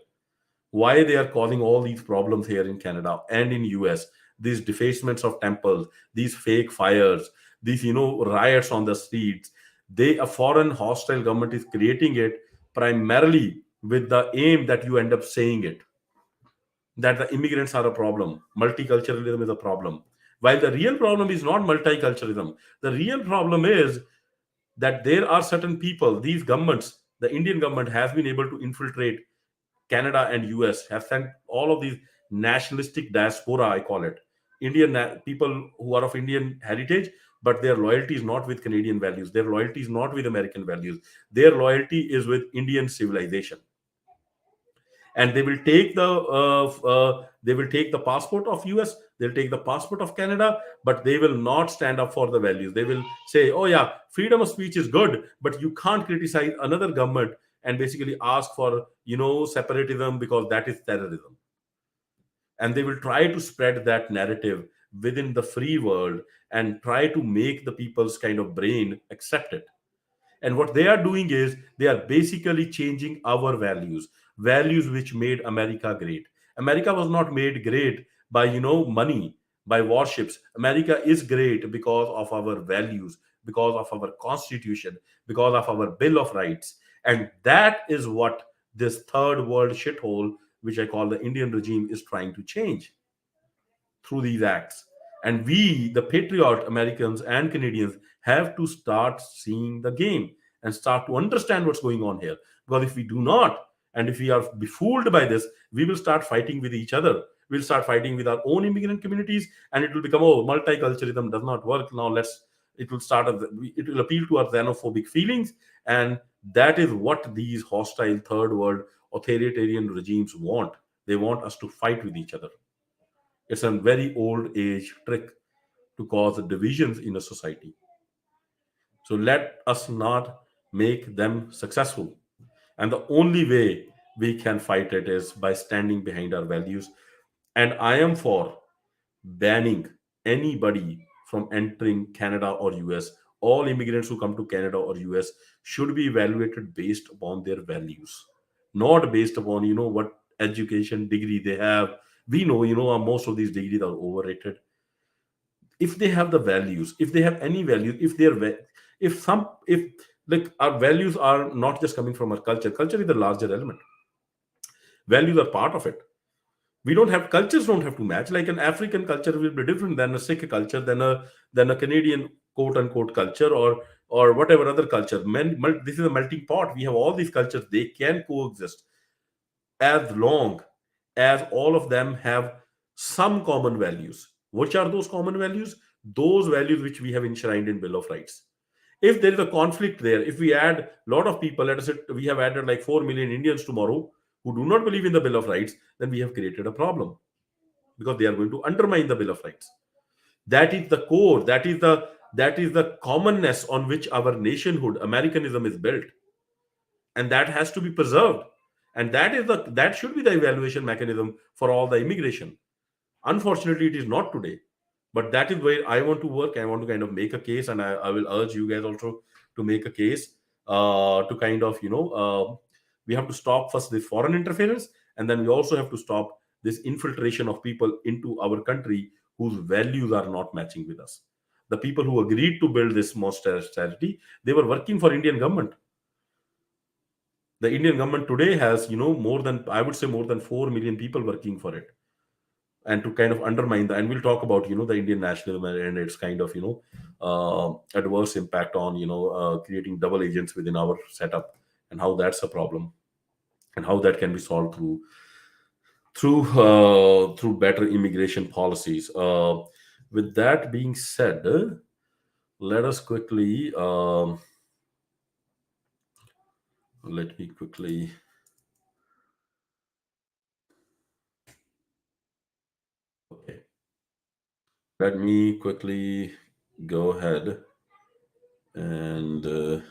why they are causing all these problems here in Canada and in US, these defacements of temples, these fake fires, these riots on the streets. A foreign hostile government is creating it primarily with the aim that you end up saying it, that the immigrants are a problem, multiculturalism is a problem. While the real problem is not multiculturalism, the real problem is that there are certain people, these governments, the Indian government has been able to infiltrate Canada and US, have sent all of these nationalistic diaspora, I call it, people who are of Indian heritage, but their loyalty is not with Canadian values. Their loyalty is not with American values. Their loyalty is with Indian civilization. And they will take the passport of US, they'll take the passport of Canada, but they will not stand up for the values. They will say, oh yeah, freedom of speech is good, but you can't criticize another government and basically ask for separatism, because that is terrorism. And they will try to spread that narrative within the free world and try to make the people's kind of brain accept it. And what they are doing is they are basically changing our values, values which made America great. America was not made great by money, by warships. America is great because of our values, because of our constitution, because of our bill of rights. And that is what this third world shithole, which I call the Indian regime, is trying to change through these acts. And we, the patriot Americans and Canadians, have to start seeing the game and start to understand what's going on here. Because if we do not, and if we are befooled by this, we will start fighting with each other. We'll start fighting with our own immigrant communities, and it will become, oh, multiculturalism does not work. Now it will it will appeal to our xenophobic feelings. And that is what these hostile third world authoritarian regimes want. They want us to fight with each other. It's a very old age trick to cause divisions in a society. So let us not make them successful. And the only way we can fight it is by standing behind our values. And I am for banning anybody from entering Canada or US. All immigrants who come to Canada or US should be evaluated based upon their values, not based upon what education degree they have. We know most of these degrees are overrated. If they have the values, if they have any values, if like our values are not just coming from our culture is the larger element. Values are part of it. We don't have cultures don't have to match. Like an African culture will be different than a Sikh culture, than a Canadian quote unquote culture, or whatever other culture. This is a melting pot. We have all these cultures. They can coexist as long as all of them have some common values. Which are those common values? Those values which we have enshrined in Bill of Rights. If there is a conflict there, if we add a lot of people, let us say we have added like 4 million Indians tomorrow who do not believe in the Bill of Rights, then we have created a problem, because they are going to undermine the Bill of Rights. That is the core, that is the commonness on which our nationhood, Americanism, is built. And that has to be preserved. And that should be the evaluation mechanism for all the immigration. Unfortunately, it is not today. But that is where I want to work. I want to kind of make a case, and I will urge you guys also to make a case, to kind of we have to stop first this foreign interference, and then we also have to stop this infiltration of people into our country whose values are not matching with us. The people who agreed to build this monstrosity, they were working for Indian government. The Indian government today has more than, I would say, more than 4 million people working for it. And to kind of undermine that, and we'll talk about the Indian nationalism and its kind of adverse impact on creating double agents within our setup, and how that's a problem, and how that can be solved through better immigration policies. With that being said, let us quickly let me quickly okay. Let me quickly go ahead and I'm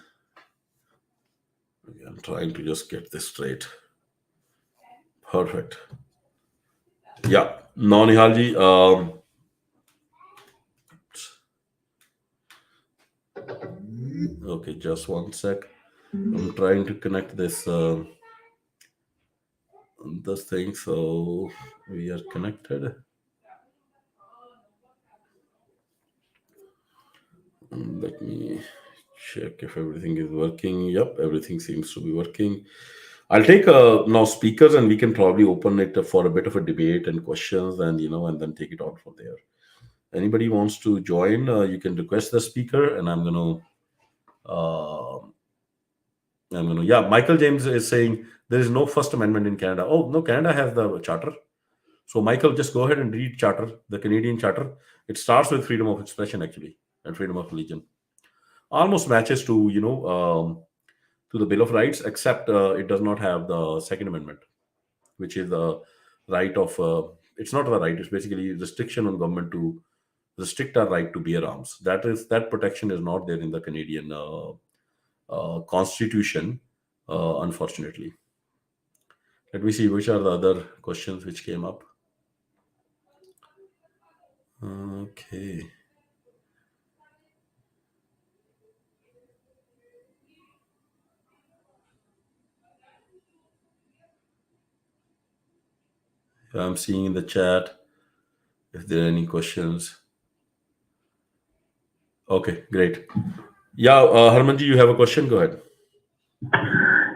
trying to just get this straight. Perfect. Yeah, Nonihalji. Okay, just one sec. I'm trying to connect this thing so we are connected. Let me check if everything is working. Yep, everything seems to be working. I'll take now speakers, and we can probably open it for a bit of a debate and questions, and and then take it on from there. Anybody wants to join, you can request the speaker, and I'm gonna. Yeah, Michael James is saying there is no First Amendment in Canada. Oh no, Canada has the charter. So Michael, just go ahead and read charter, the Canadian charter. It starts with freedom of expression actually and freedom of religion. Almost matches to the Bill of Rights, except it does not have the Second Amendment, which is the right of. It's not the right. It's basically restriction on government to restrict our right to bear arms. That protection is not there in the Canadian Constitution, unfortunately. Let me see which are the other questions which came up. Okay, I'm seeing in the chat if there are any questions. Okay, great. Yeah, Harmanji, you have a question? Go ahead.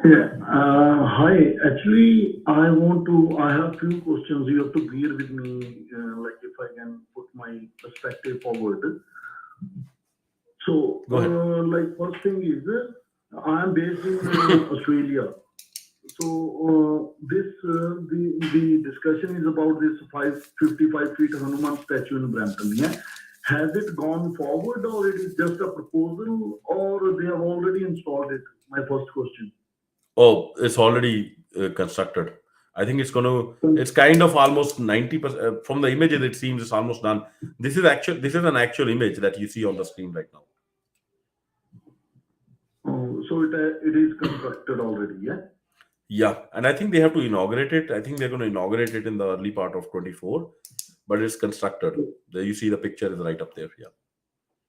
Yeah. Hi. Actually, I have few questions. You have to bear with me, like if I can put my perspective forward. So, Go ahead. like first thing is, I am based in Australia. So, the discussion is about this 555 feet Hanuman statue in Brampton. Yeah. Has it gone forward, or it is just a proposal, or they have already installed it? My first question. Oh, it's already constructed. I think it's going to. It's kind of almost 90% from the images. It seems it's almost done. This is actual. This is an actual image that you see on the screen right now. So it is constructed already, yeah? Yeah, and I think they have to inaugurate it. I think they're going to inaugurate it in the early part of 24, but it's constructed. There you see the picture is right up there. Yeah.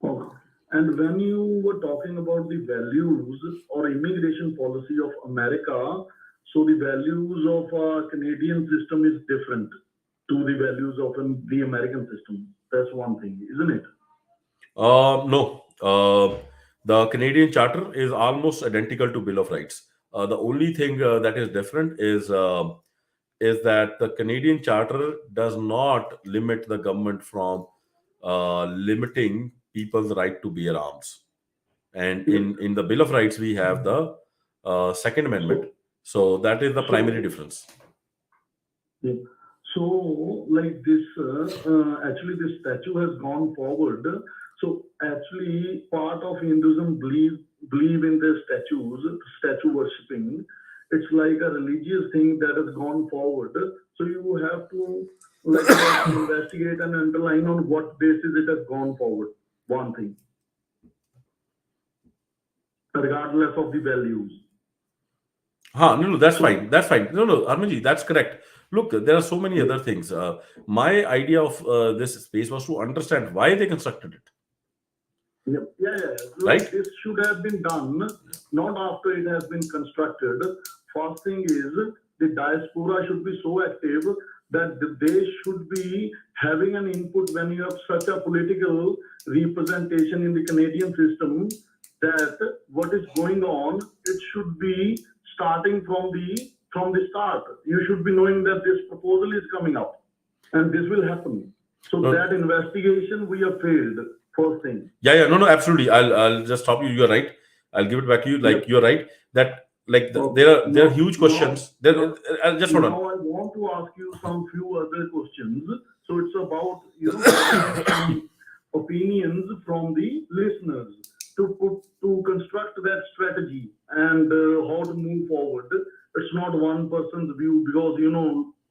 Okay. And when you were talking about the values or immigration policy of America, so the values of a Canadian system is different to the values of the American system. That's one thing, isn't it? No. The Canadian Charter is almost identical to Bill of Rights. The only thing that is different is that the Canadian Charter does not limit the government from limiting people's right to bear arms. And Yeah. in the Bill of Rights, we have the Second Amendment. So, So that is the primary so difference. yeah. So, like this, actually, this statue has gone forward. So, actually, part of Hinduism believe in the statues, statue worshipping. It's like a religious thing that has gone forward. So, you have to like investigate and underline on what basis it has gone forward. One thing, regardless of the values. No, that's So, fine. That's fine. No, Armanji, that's correct. Look, there are so many yeah. other things. My idea of this space was to understand why they constructed it, Yeah, yeah, yeah. Like right? this should have been done not after it has been constructed. First thing is the diaspora should be so active that they should be having an input when you have such a political representation in the Canadian system that what is going on, it should be starting from the start. You should be knowing that this proposal is coming up and this will happen. So No, that investigation we have failed. First thing. yeah, no, absolutely. I'll just stop you. You're right. I'll give it back to you. Like Yep. you're right that Okay. there are Now, huge questions. There, just hold on. now I want to ask you some few other questions. So it's about, gathering some opinions from the listeners to construct that strategy and how to move forward. It's not one person's view, because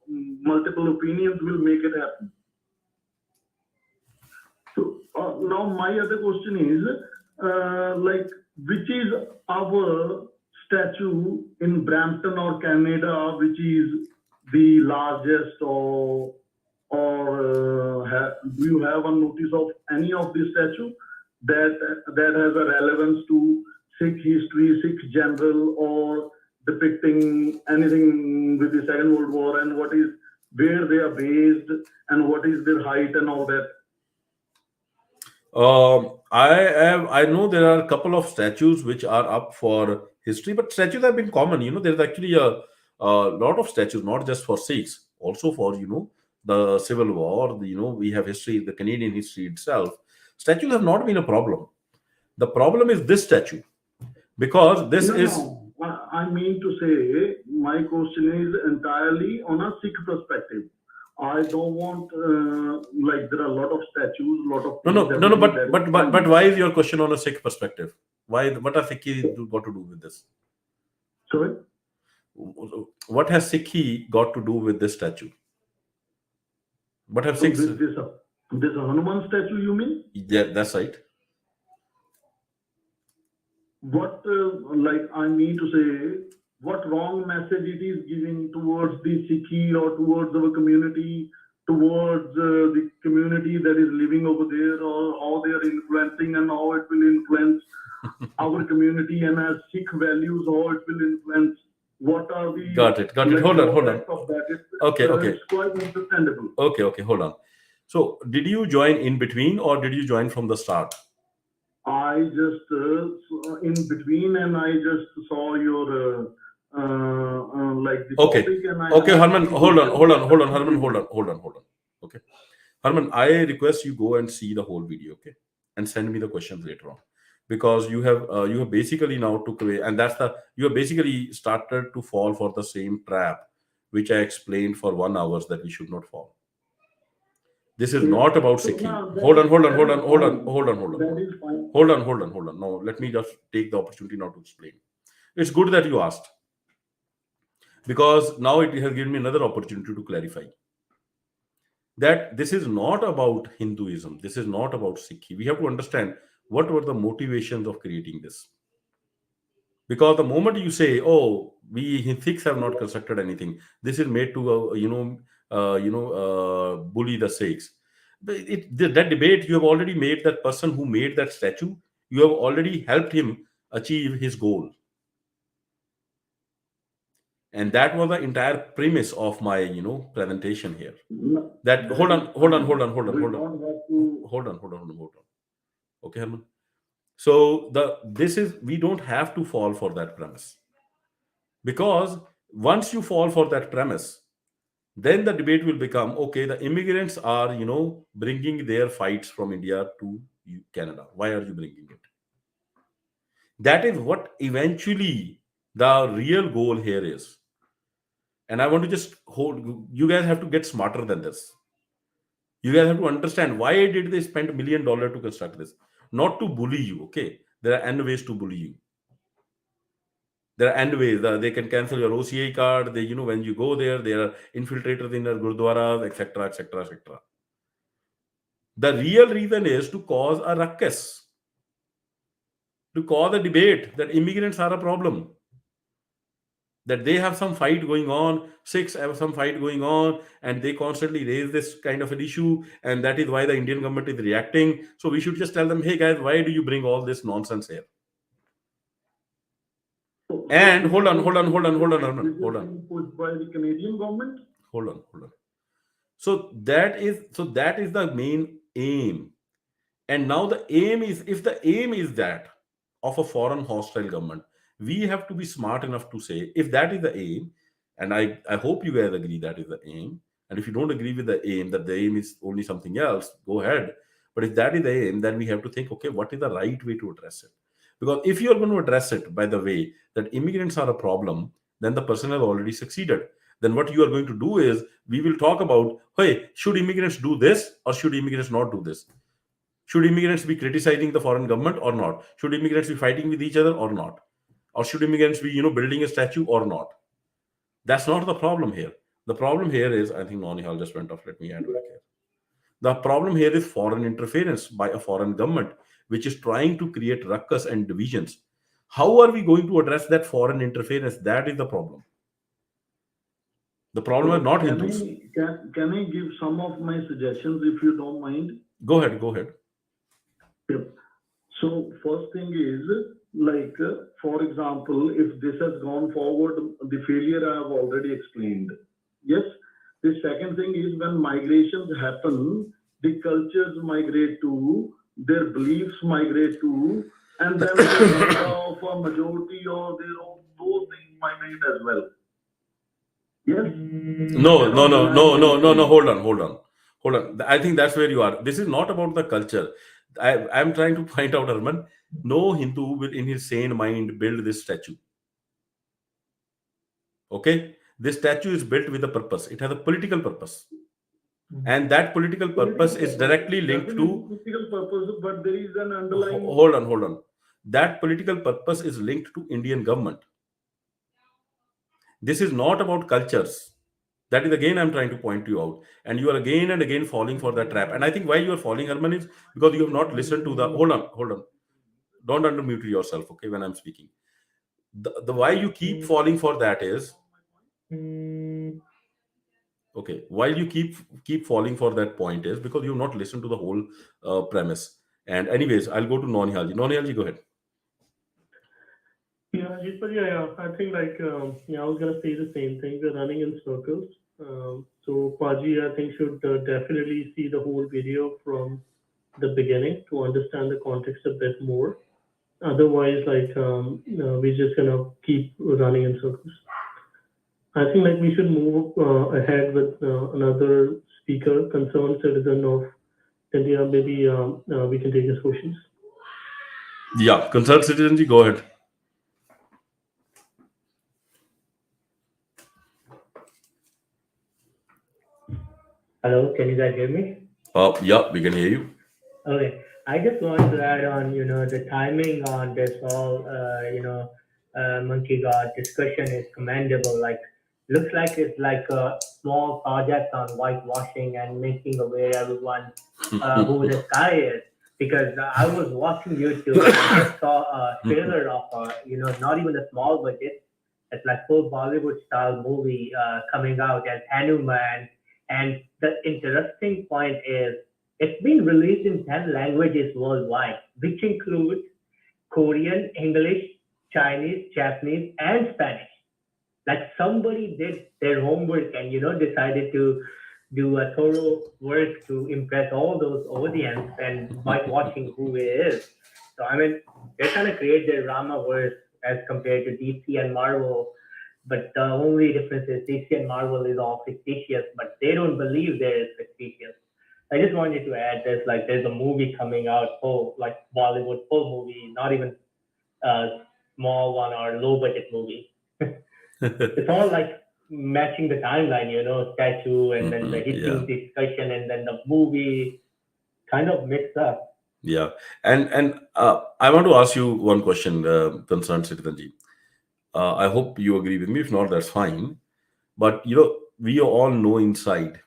multiple opinions will make it happen. So now my other question is, like, which is our statue in Brampton or Canada, which is the largest, or do you have a notice of any of this statue that has a relevance to Sikh history, Sikh general, or depicting anything with the Second World War, and what is where they are based and what is their height and all that? I know there are a couple of statues which are up for history, but statues have been common. There's actually a lot of statues, not just for Sikhs, also for the Civil War. We have history, the Canadian history itself. Statues have not been a problem. The problem is this statue, because this No, is no. I mean to say, my question is entirely on a Sikh perspective. I don't want, like, there are a lot of statues, a lot of no, things, no, no, no. everything But that is but but but fine. why is your question on a Sikh perspective? Why? What are Sikhi got to do with this? Sorry? What has Sikhi got to do with this statue? What have Sikhs? With this Hanuman statue, you mean? Yeah, that's right. What, like, I mean to say, what wrong message it is giving towards the Sikhi or towards our community, towards the community that is living over there, or how they are influencing and how it will influence our community, and as Sikh values, how it will influence. What are the, Got it. Got it. like, Hold on. Hold on. drawbacks of that? Okay. Okay. It's quite understandable. Okay. Okay. Hold on. So, did you join in between, or did you join from the start? I just in between, and I just saw your like the Okay. topic, and I Okay, asked Harman. the Hold on. question Hold on. that Hold on, should Harman. be Hold on. there. Hold on. Hold on. Okay, Harman. I request you go and see the whole video. Okay, and send me the questions later on, because you have basically now took away, and that's the you have basically started to fall for the same trap, which I explained for 1 hours that we should not fall. This is Yeah. not about So Sikhi. now Hold on, hold on, that hold is on, hold on, fine. hold on, hold on, That hold on. is fine. Hold on, hold on, hold on. No, let me just take the opportunity now to explain. It's good that you asked, because now it has given me another opportunity to clarify that this is not about Hinduism. This is not about Sikhi. We have to understand what were the motivations of creating this. Because the moment you say, "Oh, we Sikhs have not constructed anything. This is made to, bully the Sikhs." That debate, you have already made that person who made that statue. You have already helped him achieve his goal, and that was the entire premise of my, presentation here. That That hold on, is hold on, hold fine. on, hold on, We hold on, don't have to. hold on, hold on, hold on, hold on. Okay, Herman. So the this is we don't have to fall for that premise, because once you fall for that premise, then the debate will become, okay, the immigrants are bringing their fights from India to Canada. Why are you bringing it? That is what eventually the real goal here is. And I want to just hold you guys have to get smarter than this. You guys have to understand, why did they spend $1 million to construct this? Not to bully you. Okay, there are n ways to bully you. There are n ways. They can cancel your OCA card. They, when you go there, there are infiltrators in their gurdwaras, etc., etc., etc. The real reason is to cause a ruckus, to cause a debate that immigrants are a problem, that they have some fight going on, Sikhs have some fight going on, and they constantly raise this kind of an issue, and that is why the Indian government is reacting. So we should just tell them, hey guys, why do you bring all this nonsense here? So And hold on, hold on, hold on, hold on, hold on, this hold is on, being pushed by the Canadian government. hold on, hold on. So that is the main aim. And now the aim is, if the aim is that of a foreign hostile government, we have to be smart enough to say, if that is the aim, and I hope you guys agree that is the aim. And if you don't agree with the aim, that the aim is only something else, go ahead. But if that is the aim, then we have to think, okay, what is the right way to address it? Because if you are going to address it by the way that immigrants are a problem, then the person has already succeeded. then what you are going to do is we will talk about, hey, should immigrants do this or should immigrants not do this? Should immigrants be criticizing the foreign government or not? Should immigrants be fighting with each other or not? Or should immigrants be, building a statue or not? That's not the problem here. The problem here is, I think Nonihal just went off. Let me add back here. The problem here is foreign interference by a foreign government, which is trying to create ruckus and divisions. How are we going to address that foreign interference? That is the problem. The problem is So not can Hindus. I give some of my suggestions if you don't mind? Go ahead, go ahead. Yep. So first thing is like, for example, if this has gone forward, the failure I have already explained. Yes. The second thing is when migrations happen, the cultures migrate to, their beliefs migrate to, and then the agenda of a majority or their own those things migrate as well. Yes. You No, no, cannot no, deny no, no, those no, no. things. Hold on. I think that's where you are. This is not about the culture. I'm trying to point out, Arman. No Hindu will, in his sane mind, build this statue. Okay, this statue is built with a purpose. It has a political purpose, and that political purpose Political is purpose, directly linked definitely to. political purpose, but there is an underlying. Hold on. That political purpose is linked to Indian government. This is not about cultures. That is again I'm trying to point you out, and you are again and again falling for that trap. And I think why you are falling, Herman, is because you have not listened to the. Hold on. Don't undermute yourself, okay? When I'm speaking, the why you keep falling for that is okay. Why you keep falling for that point is because you have not listened to the whole premise. And anyways, I'll go to Nonihalji. Nonihalji, go ahead. Yeah, but yeah, I think like yeah, I was gonna say the same thing. We're running in circles. So Paji, I think should definitely see the whole video from the beginning to understand the context a bit more. Otherwise, like we're just gonna keep running in circles. I think like we should move ahead with another speaker, concerned citizen of India. Maybe we can take his questions. Yeah, concerned citizenji, go ahead. Hello, can you guys hear me? Yeah, we can hear you. Okay, I just want to add on, the timing on this whole, monkey god discussion is commendable. Like, looks like it's like a small project on whitewashing and making aware everyone who this guy is. Because I was watching YouTube and I just saw a trailer of, not even a small budget. It's like full Bollywood style movie coming out as Hanuman. And the interesting point is it's been released in 10 languages worldwide, which include Korean, English, Chinese, Japanese, and Spanish. Like somebody did their homework and decided to do a thorough work to impress all those audience and by watching who it is. So I mean, they're trying to create their Rama verse as compared to DC and Marvel. But the only difference is DC and Marvel is all fictitious, but they don't believe there is fictitious. I just wanted to add this, like there's a movie coming out, full like Bollywood full movie, not even a small one or low budget movie. It's all like matching the timeline, statue and then the Yeah, hitting discussion and then the movie kind of mixed up. yeah. And I want to ask you one question, concerned citizenji. I hope you agree with me. If not, that's fine. But we all know inside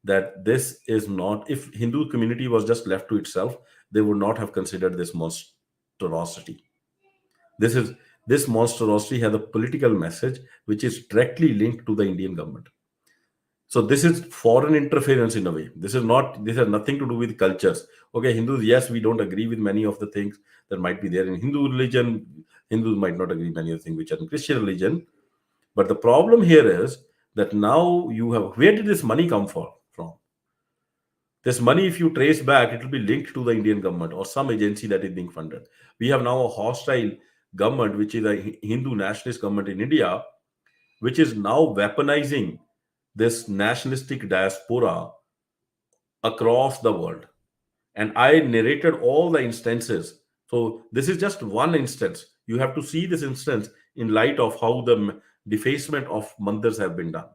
that this is not. If Hindu community was just left to itself, they would not have considered this monstrosity. This is this monstrosity has a political message which is directly linked to the Indian government. So this is foreign interference in a way. This is not. This has nothing to do with cultures. Okay, Hindus. Yes, we don't agree with many of the things that might be there in Hindu religion. Hindus might not agree with many of the things which are in Christian religion. But the problem here is that now you have, where did this money come from? This money, if you trace back, it will be linked to the Indian government or some agency that is being funded. We have now a hostile government, which is a Hindu nationalist government in India, which is now weaponizing this nationalistic diaspora across the world. And I narrated all the instances. So this is just one instance. You have to see this instance in light of how the defacement of mandirs have been done.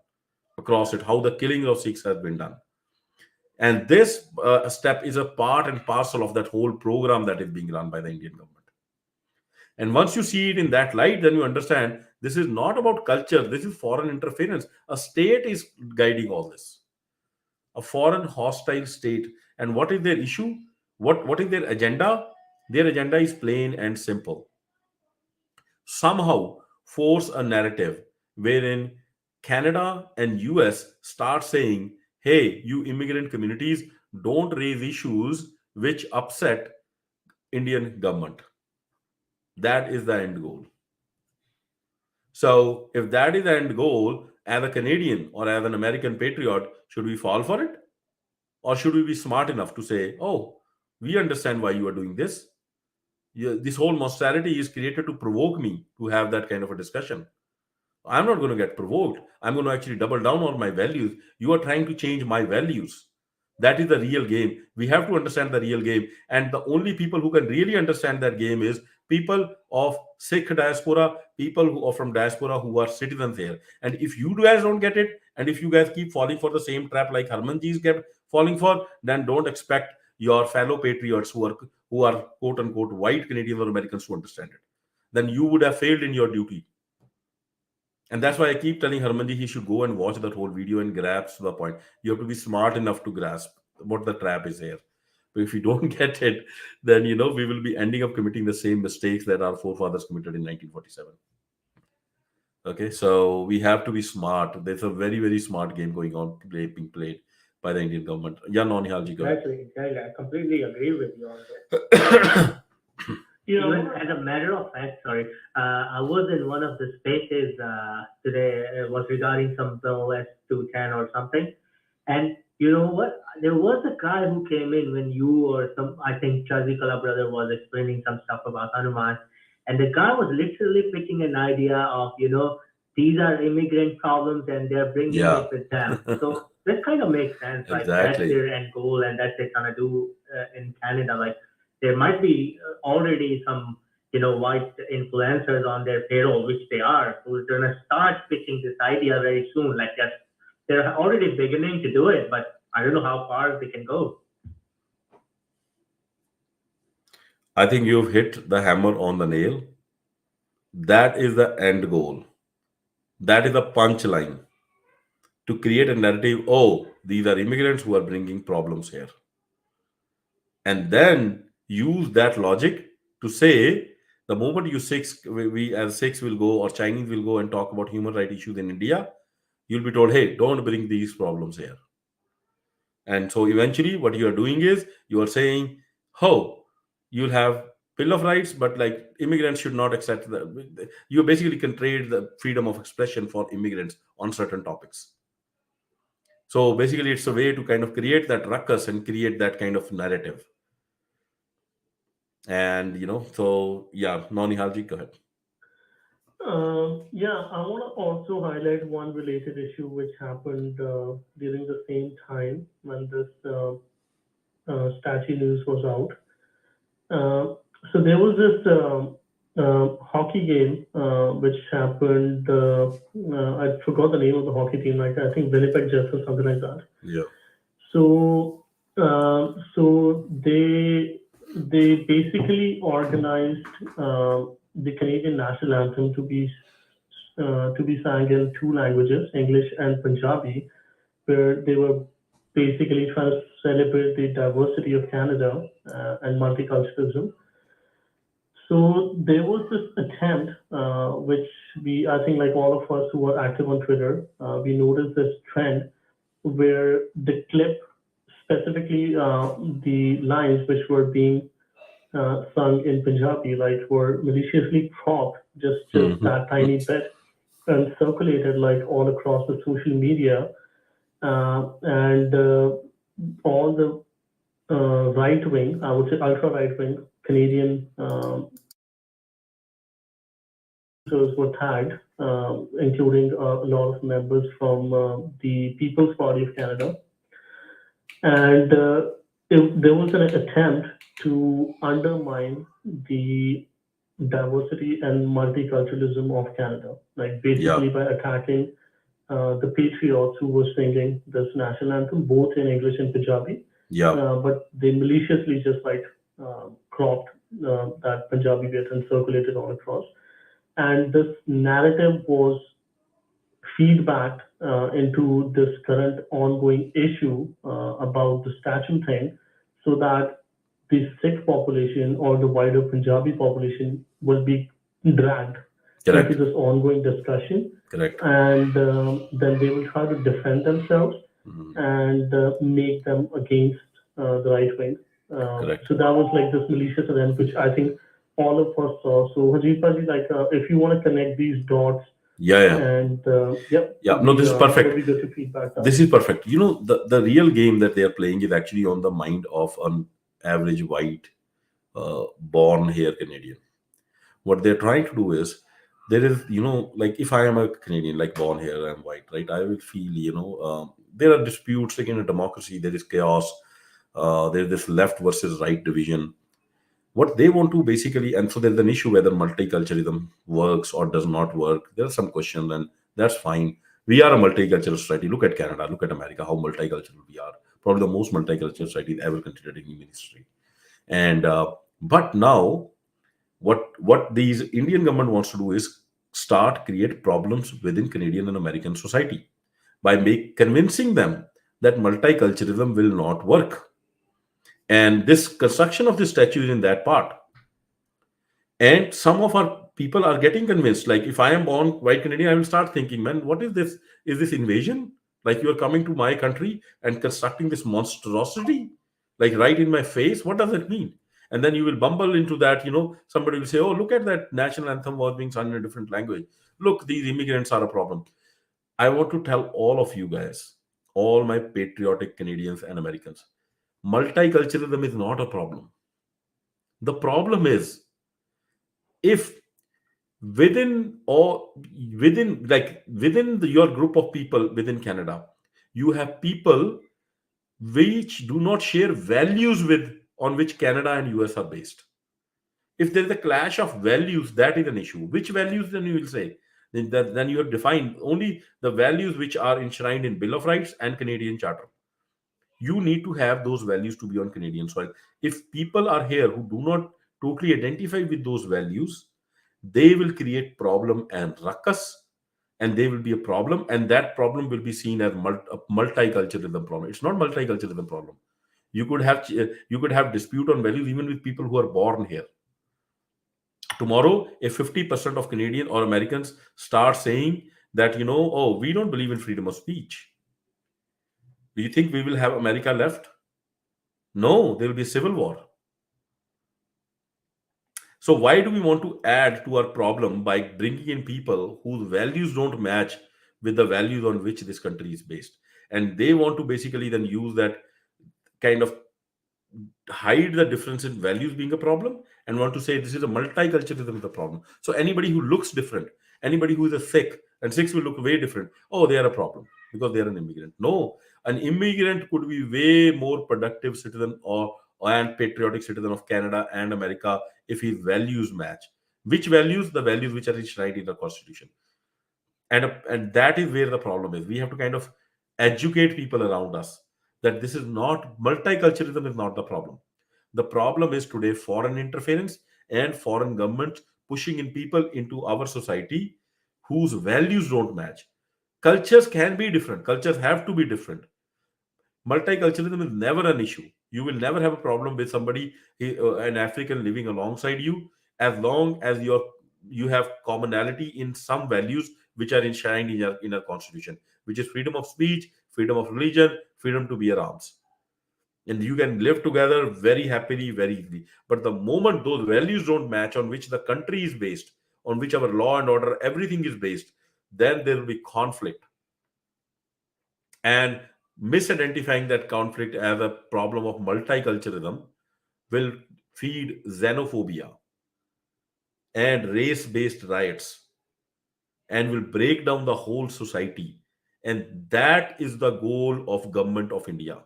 across it, how the killing of Sikhs has been done. And this step is a part and parcel of that whole program that is being run by the Indian government. And once you see it in that light, then you understand this is not about culture, this is foreign interference. A state is guiding all this, a foreign hostile state. And what is their issue? What is their agenda? Their agenda is plain and simple. Somehow force a narrative wherein Canada and US start saying, hey, you immigrant communities, don't raise issues which upset Indian government. That is the end goal. So if that is the end goal, as a Canadian or as an American patriot, should we fall for it? Or should we be smart enough to say, oh, we understand why you are doing this? This whole monstrosity is created to provoke me to have that kind of a discussion. I'm not going to get provoked. I'm going to actually double down on my values. You are trying to change my values. That is the real game. We have to understand the real game. And the only people who can really understand that game is people of Sikh diaspora, people who are from diaspora who are citizens here. And if you guys don't get it, and if you guys keep falling for the same trap like Harmanji's kept falling for, then don't expect your fellow patriots who are quote unquote white Canadians or Americans to understand it. Then you would have failed in your duty. And that's why I keep telling Harmanji he should go and watch that whole video and grasp the point. You have to be smart enough to grasp what the trap is here. But if you don't get it, then we will be ending up committing the same mistakes that our forefathers committed in 1947. Okay, so we have to be smart. There's a very, very smart game going on, being played by the Indian government. Yeah, Nonihalji, go ahead. Exactly. I completely agree with you on this. You know, Even as a matter of fact, sorry, I was in one of the spaces today. It was regarding some bill S210 or something. And you know what? There was a guy who came in when you or some, I think Chazikala brother was explaining some stuff about Hanuman. And the guy was literally pitching an idea of, these are immigrant problems and they're bringing Yeah, it with them. So this kind of makes sense. Like that's exactly. their end goal and that's they're trying to do in Canada. Like there might be already some, white influencers on their payroll, which they are, who's going to start pitching this idea very soon. Like they're already beginning to do it, but I don't know how far they can go. I think you've hit the hammer on the nail. That is the end goal. That is the punchline, to create a narrative. Oh, these are immigrants who are bringing problems here. And then use that logic to say the moment you Sikhs, we as Sikhs will go or Chinese will go and talk about human rights issues in India, you'll be told, hey, don't bring these problems here. And so eventually what you are doing is you are saying, oh, you'll have bill of rights, but like immigrants should not accept the, you basically can trade the freedom of expression for immigrants on certain topics. So basically it's a way to kind of create that ruckus and create that kind of narrative. And so yeah, Nonihalji, go ahead. yeah, I want to also highlight one related issue which happened during the same time when this statue news was out. So there was this hockey game which happened. I forgot the name of the hockey team. Like I think Winnipeg Jets or something like that. Yeah. So they basically organized the Canadian national anthem to be sang in two languages, English and Punjabi, where they were basically trying to celebrate the diversity of Canada and multiculturalism. So there was this attempt, which I think, like all of us who are active on Twitter, we noticed this trend where the clip, specifically the lines which were being sung in Punjabi, like were maliciously cropped just Mhm. that tiny bit and circulated like all across the social media, and all the right wing, I would say ultra right wing Canadian users were tagged, including a lot of members from the People's Party of Canada. And there was an attempt to undermine the diversity and multiculturalism of Canada, like Yeah. basically by attacking the patriots who were singing this national anthem, both in English and Punjabi, Yeah. but they maliciously just like cropped that Punjabi bit and circulated all across. And this narrative was feedback into this current ongoing issue about the statue thing, so that the Sikh population or the wider Punjabi population will be dragged into Correct. this ongoing discussion, Correct. and then they will try to defend themselves Mhm. and make them against the right wing. Correct. So that was like this malicious event, which I think all of us saw. So Hajipaji, like if you want to connect these dots, Yeah. Yeah. and yep, Yeah. No, this is would perfect. be good to feedback that. This is perfect. The real game that they are playing is actually on the mind of an average white, born here Canadian. What they're trying to do is, there is, like if I am a Canadian, like born here, I'm white, right? I will feel, there are disputes, like in a democracy, there is chaos. There's this left versus right division. What they want to basically, and so there's an issue whether multiculturalism works or does not work. There are some questions, and that's fine. We are a multicultural society. Look at Canada, look at America, how multicultural we are. Probably the most multicultural society ever considered in human history. And but now, what these Indian government wants to do is start create problems within Canadian and American society by make convincing them that multiculturalism will not work. And this construction of this statue is in that part. And some of our people are getting convinced. Like if I am born white Canadian, I will start thinking, man, what is this? Is this invasion? Like you are coming to my country and constructing this monstrosity, like right in my face. What does it mean? And then you will bumble into that. Somebody will say, oh, look at that national anthem was being sung in a different language. Look, these immigrants are a problem. I want to tell all of you guys, all my patriotic Canadians and Americans, multiculturalism is not a problem. The problem is, if your group of people within Canada, you have people which do not share values with on which Canada and US are based. If there is a clash of values, that is an issue. Which values then you will say? Then you have defined only the values which are enshrined in Bill of Rights and Canadian Charter. You need to have those values to be on Canadian soil. If people are here who do not totally identify with those values, they will create problem and ruckus, and they will be a problem, and that problem will be seen as a multiculturalism problem. It's not multiculturalism problem. You could have dispute on values even with people who are born here. Tomorrow, if 50% of Canadian or Americans start saying that, oh, we don't believe in freedom of speech, do you think we will have America left? No, there will be a civil war. So why do we want to add to our problem by bringing in people whose values don't match with the values on which this country is based? And they want to basically then use that, kind of hide the difference in values being a problem, and want to say this is a multiculturalism is the problem. So anybody who looks different, anybody who is a Sikh, and Sikhs will look way different. Oh, they are a problem because they are an immigrant. No, an immigrant could be way more productive citizen and patriotic citizen of Canada and America if his values match. Which values? The values which are enshrined in the Constitution. And that is where the problem is. We have to kind of educate people around us that this is not multiculturalism is not the problem. The problem is today foreign interference and foreign governments pushing in people into our society whose values don't match. Cultures can be different, cultures have to be different. Multiculturalism is never an issue. You will never have a problem with somebody, an African living alongside you, as long as you have commonality in some values which are enshrined in our constitution, which is freedom of speech, freedom of religion, freedom to bear arms, and you can live together very happily, very easily. But the moment those values don't match on which the country is based, on which our law and order, everything is based, then there will be conflict. And misidentifying that conflict as a problem of multiculturalism will feed xenophobia and race based riots, and will break down the whole society. And that is the goal of government of India.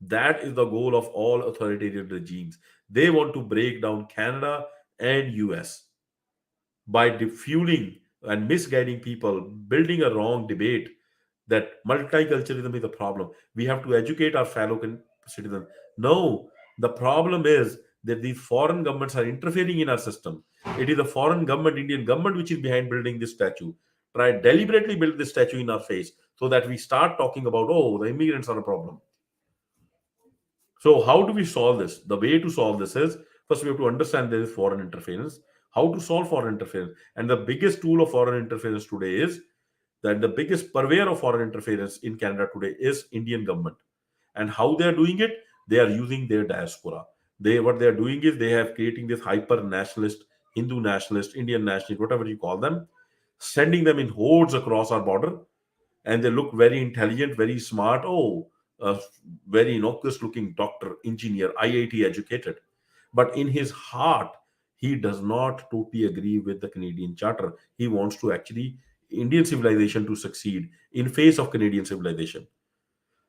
That is the goal of all authoritarian regimes. They want to break down Canada and US by defueling and misguiding people, building a wrong debate that multiculturalism is a problem. We have to educate our fellow citizens. No, the problem is that these foreign governments are interfering in our system. It is the foreign government, Indian government, which is behind building this statue. Try deliberately build this statue in our face so that we start talking about, oh, the immigrants are a problem. So, how do we solve this? The way to solve this is first we have to understand there is foreign interference. How to solve foreign interference? And the biggest tool of foreign interference today is that the biggest purveyor of foreign interference in Canada today is Indian government. And how they are doing it? They are using their diaspora. They what they are doing is they have creating this hyper nationalist, Hindu nationalist, Indian nationalist, whatever you call them, sending them in hordes across our border, and they look very intelligent, very smart. Oh, a very innocuous looking doctor, engineer, IIT educated. But in his heart, he does not totally agree with the Canadian Charter. He wants to actually Indian civilization to succeed in face of Canadian civilization.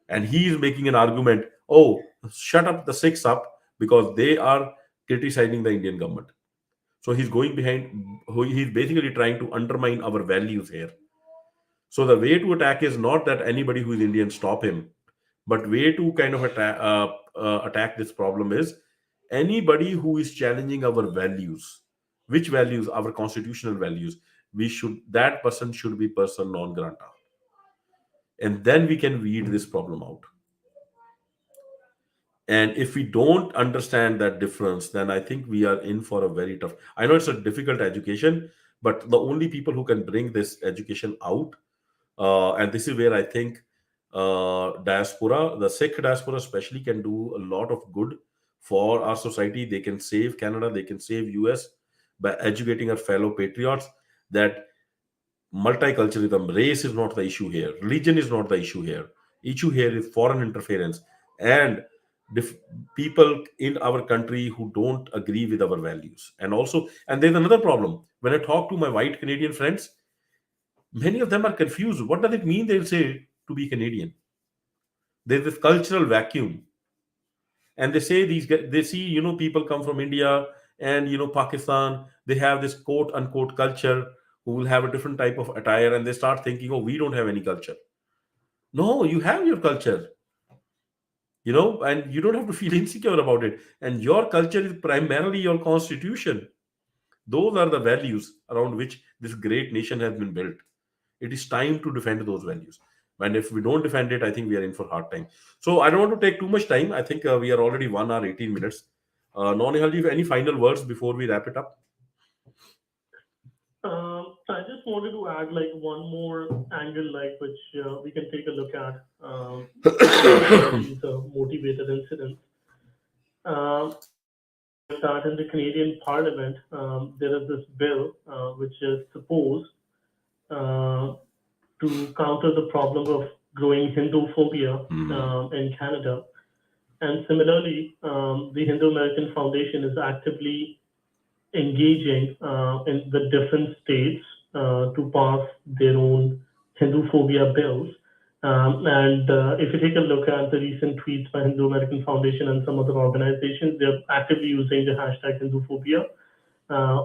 And he is making an argument, oh, shut up the Sikhs up because they are criticizing the Indian government. So he's going behind, he's basically trying to undermine our values here. So the way to attack is not that anybody who is Indian stop him, but way to kind of attack this problem is anybody who is challenging our values. Which values? Our constitutional values. We should that person should be person non grata, and then we can weed this problem out. And if we don't understand that difference, then I think we are in for a very tough. I know it's a difficult education, but the only people who can bring this education out, and this is where I think diaspora, the Sikh diaspora especially, can do a lot of good for our society. They can save Canada, they can save US by educating our fellow patriots that multiculturalism, race is not the issue here, religion is not the issue here. Issue here is foreign interference and dif- people in our country who don't agree with our values. And also, and there's another problem. When I talk to my white Canadian friends, many of them are confused. What does it mean? They'll say to be Canadian. There's this cultural vacuum, and they say they see people come from India and Pakistan. They have this quote unquote culture who will have a different type of attire, and they start thinking, oh, we don't have any culture. No, you have your culture, and you don't have to feel insecure about it. And your culture is primarily your constitution. Those are the values around which this great nation has been built. It is time to defend those values. And if we don't defend it, I think we are in for hard time. So I don't want to take too much time. I think we are already 1 hour 18 minutes. Non any final words before we wrap it up? I just wanted to add like one more angle, like which we can take a look at these motivated incidents. That in the Canadian Parliament, there is this bill which is supposed uh, to counter the problem of growing Hindu phobia in Canada. And similarly, the Hindu American Foundation is actively engaging in the different states to pass their own Hindu phobia bills. And if you take a look at the recent tweets by Hindu American Foundation and some other organizations, they're actively using the hashtag Hindu phobia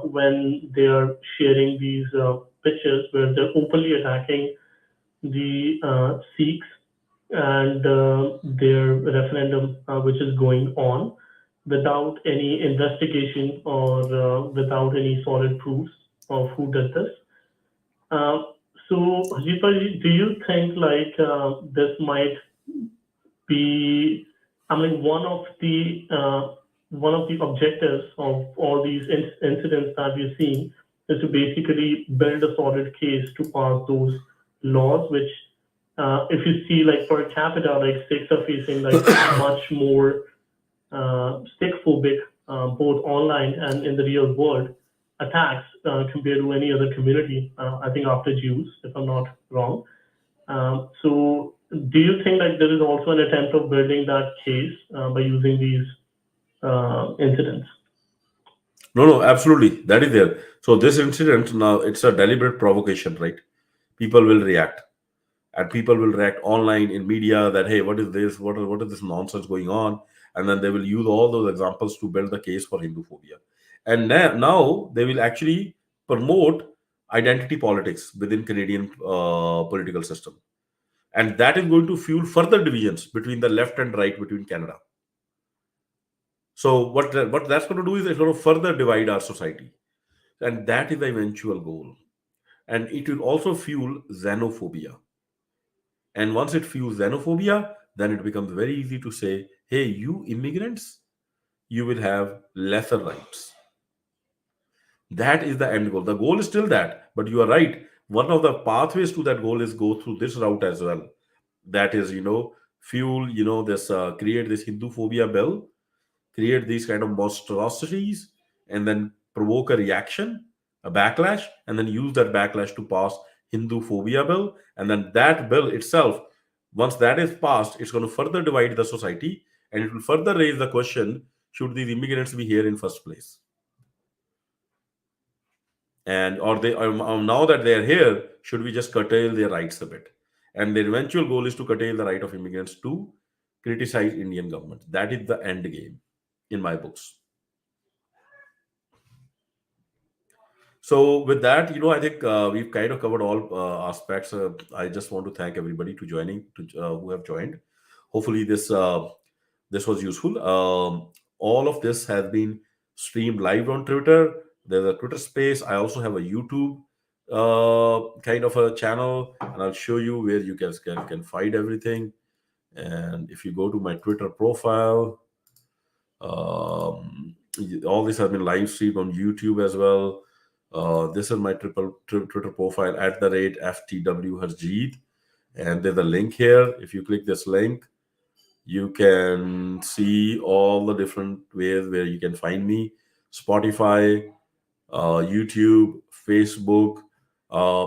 when they are sharing these pictures where they're openly attacking the Sikhs and their referendum, which is going on without any investigation or without any solid proofs of who did this. Uh, so, Hajipa, do you think like this might be, I mean, one of the objectives of all these incidents that we're seeing is to basically build a solid case to pass those laws, which, if you see, like per capita, like Sikhs are facing like much more Sikh phobic, both online and in the real world, attacks compared to any other community. I think after Jews, if I'm not wrong. So, do you think that there is also an attempt of building that case by using these incidents? No, no, absolutely. That is there. So this incident now it's a deliberate provocation, right? People will react, and people will react online in media that hey, what is this? What is this nonsense going on? And then they will use all those examples to build the case for Hindu phobia. And now they will actually promote identity politics within Canadian political system, and that is going to fuel further divisions between the left and right between Canada. So what that's going to do is it's going to further divide our society, and that is the eventual goal. And it will also fuel xenophobia. And once it fuels xenophobia, then it becomes very easy to say, "Hey, you immigrants, you will have lesser rights." That is the end goal. The goal is still that, but you are right. One of the pathways to that goal is go through this route as well. That is, fuel, this create this Hindu phobia bill, create these kind of monstrosities, and then provoke a reaction, a backlash, and then use that backlash to pass Hindu phobia bill. And then that bill itself, once that is passed, it's going to further divide the society, and it will further raise the question: should these immigrants be here in first place? And or they or now that they are here, should we just curtail their rights a bit? And their eventual goal is to curtail the right of immigrants to criticize Indian government. That is the end game in my books. So with that, I think we've kind of covered all aspects. I just want to thank everybody who have joined. Hopefully this was useful. All of this has been streamed live on Twitter. There's a Twitter space. I also have a YouTube kind of a channel, and I'll show you where you guys can find everything. And if you go to my Twitter profile, um, all this has been live streamed on YouTube as well. This is my Twitter profile at the rate FTW Harjeet. And there's a link here. If you click this link, you can see all the different ways where you can find me: Spotify, YouTube, Facebook.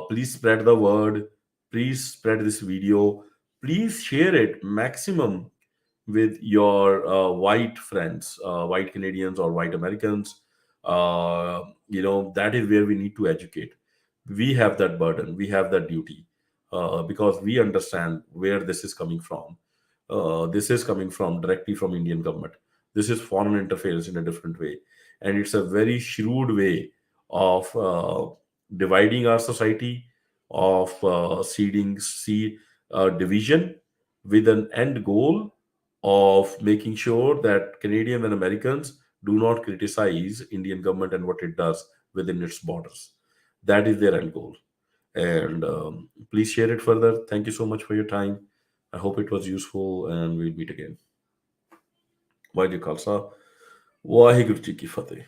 Please spread the word. Please spread this video. Please share it maximum with your white friends, white Canadians or white Americans. That is where we need to educate. We have that burden. We have that duty because we understand where this is coming from. This is coming from directly from Indian government. This is foreign interference in a different way, and it's a very shrewd way of dividing our society, of seed division with an end goal of making sure that Canadians and Americans do not criticize Indian government and what it does within its borders. That is their end goal. And please share it further. Thank you so much for your time. I hope it was useful, and we'll meet again. Waheguru Khalsa, Waheguru Ji Ki Fateh.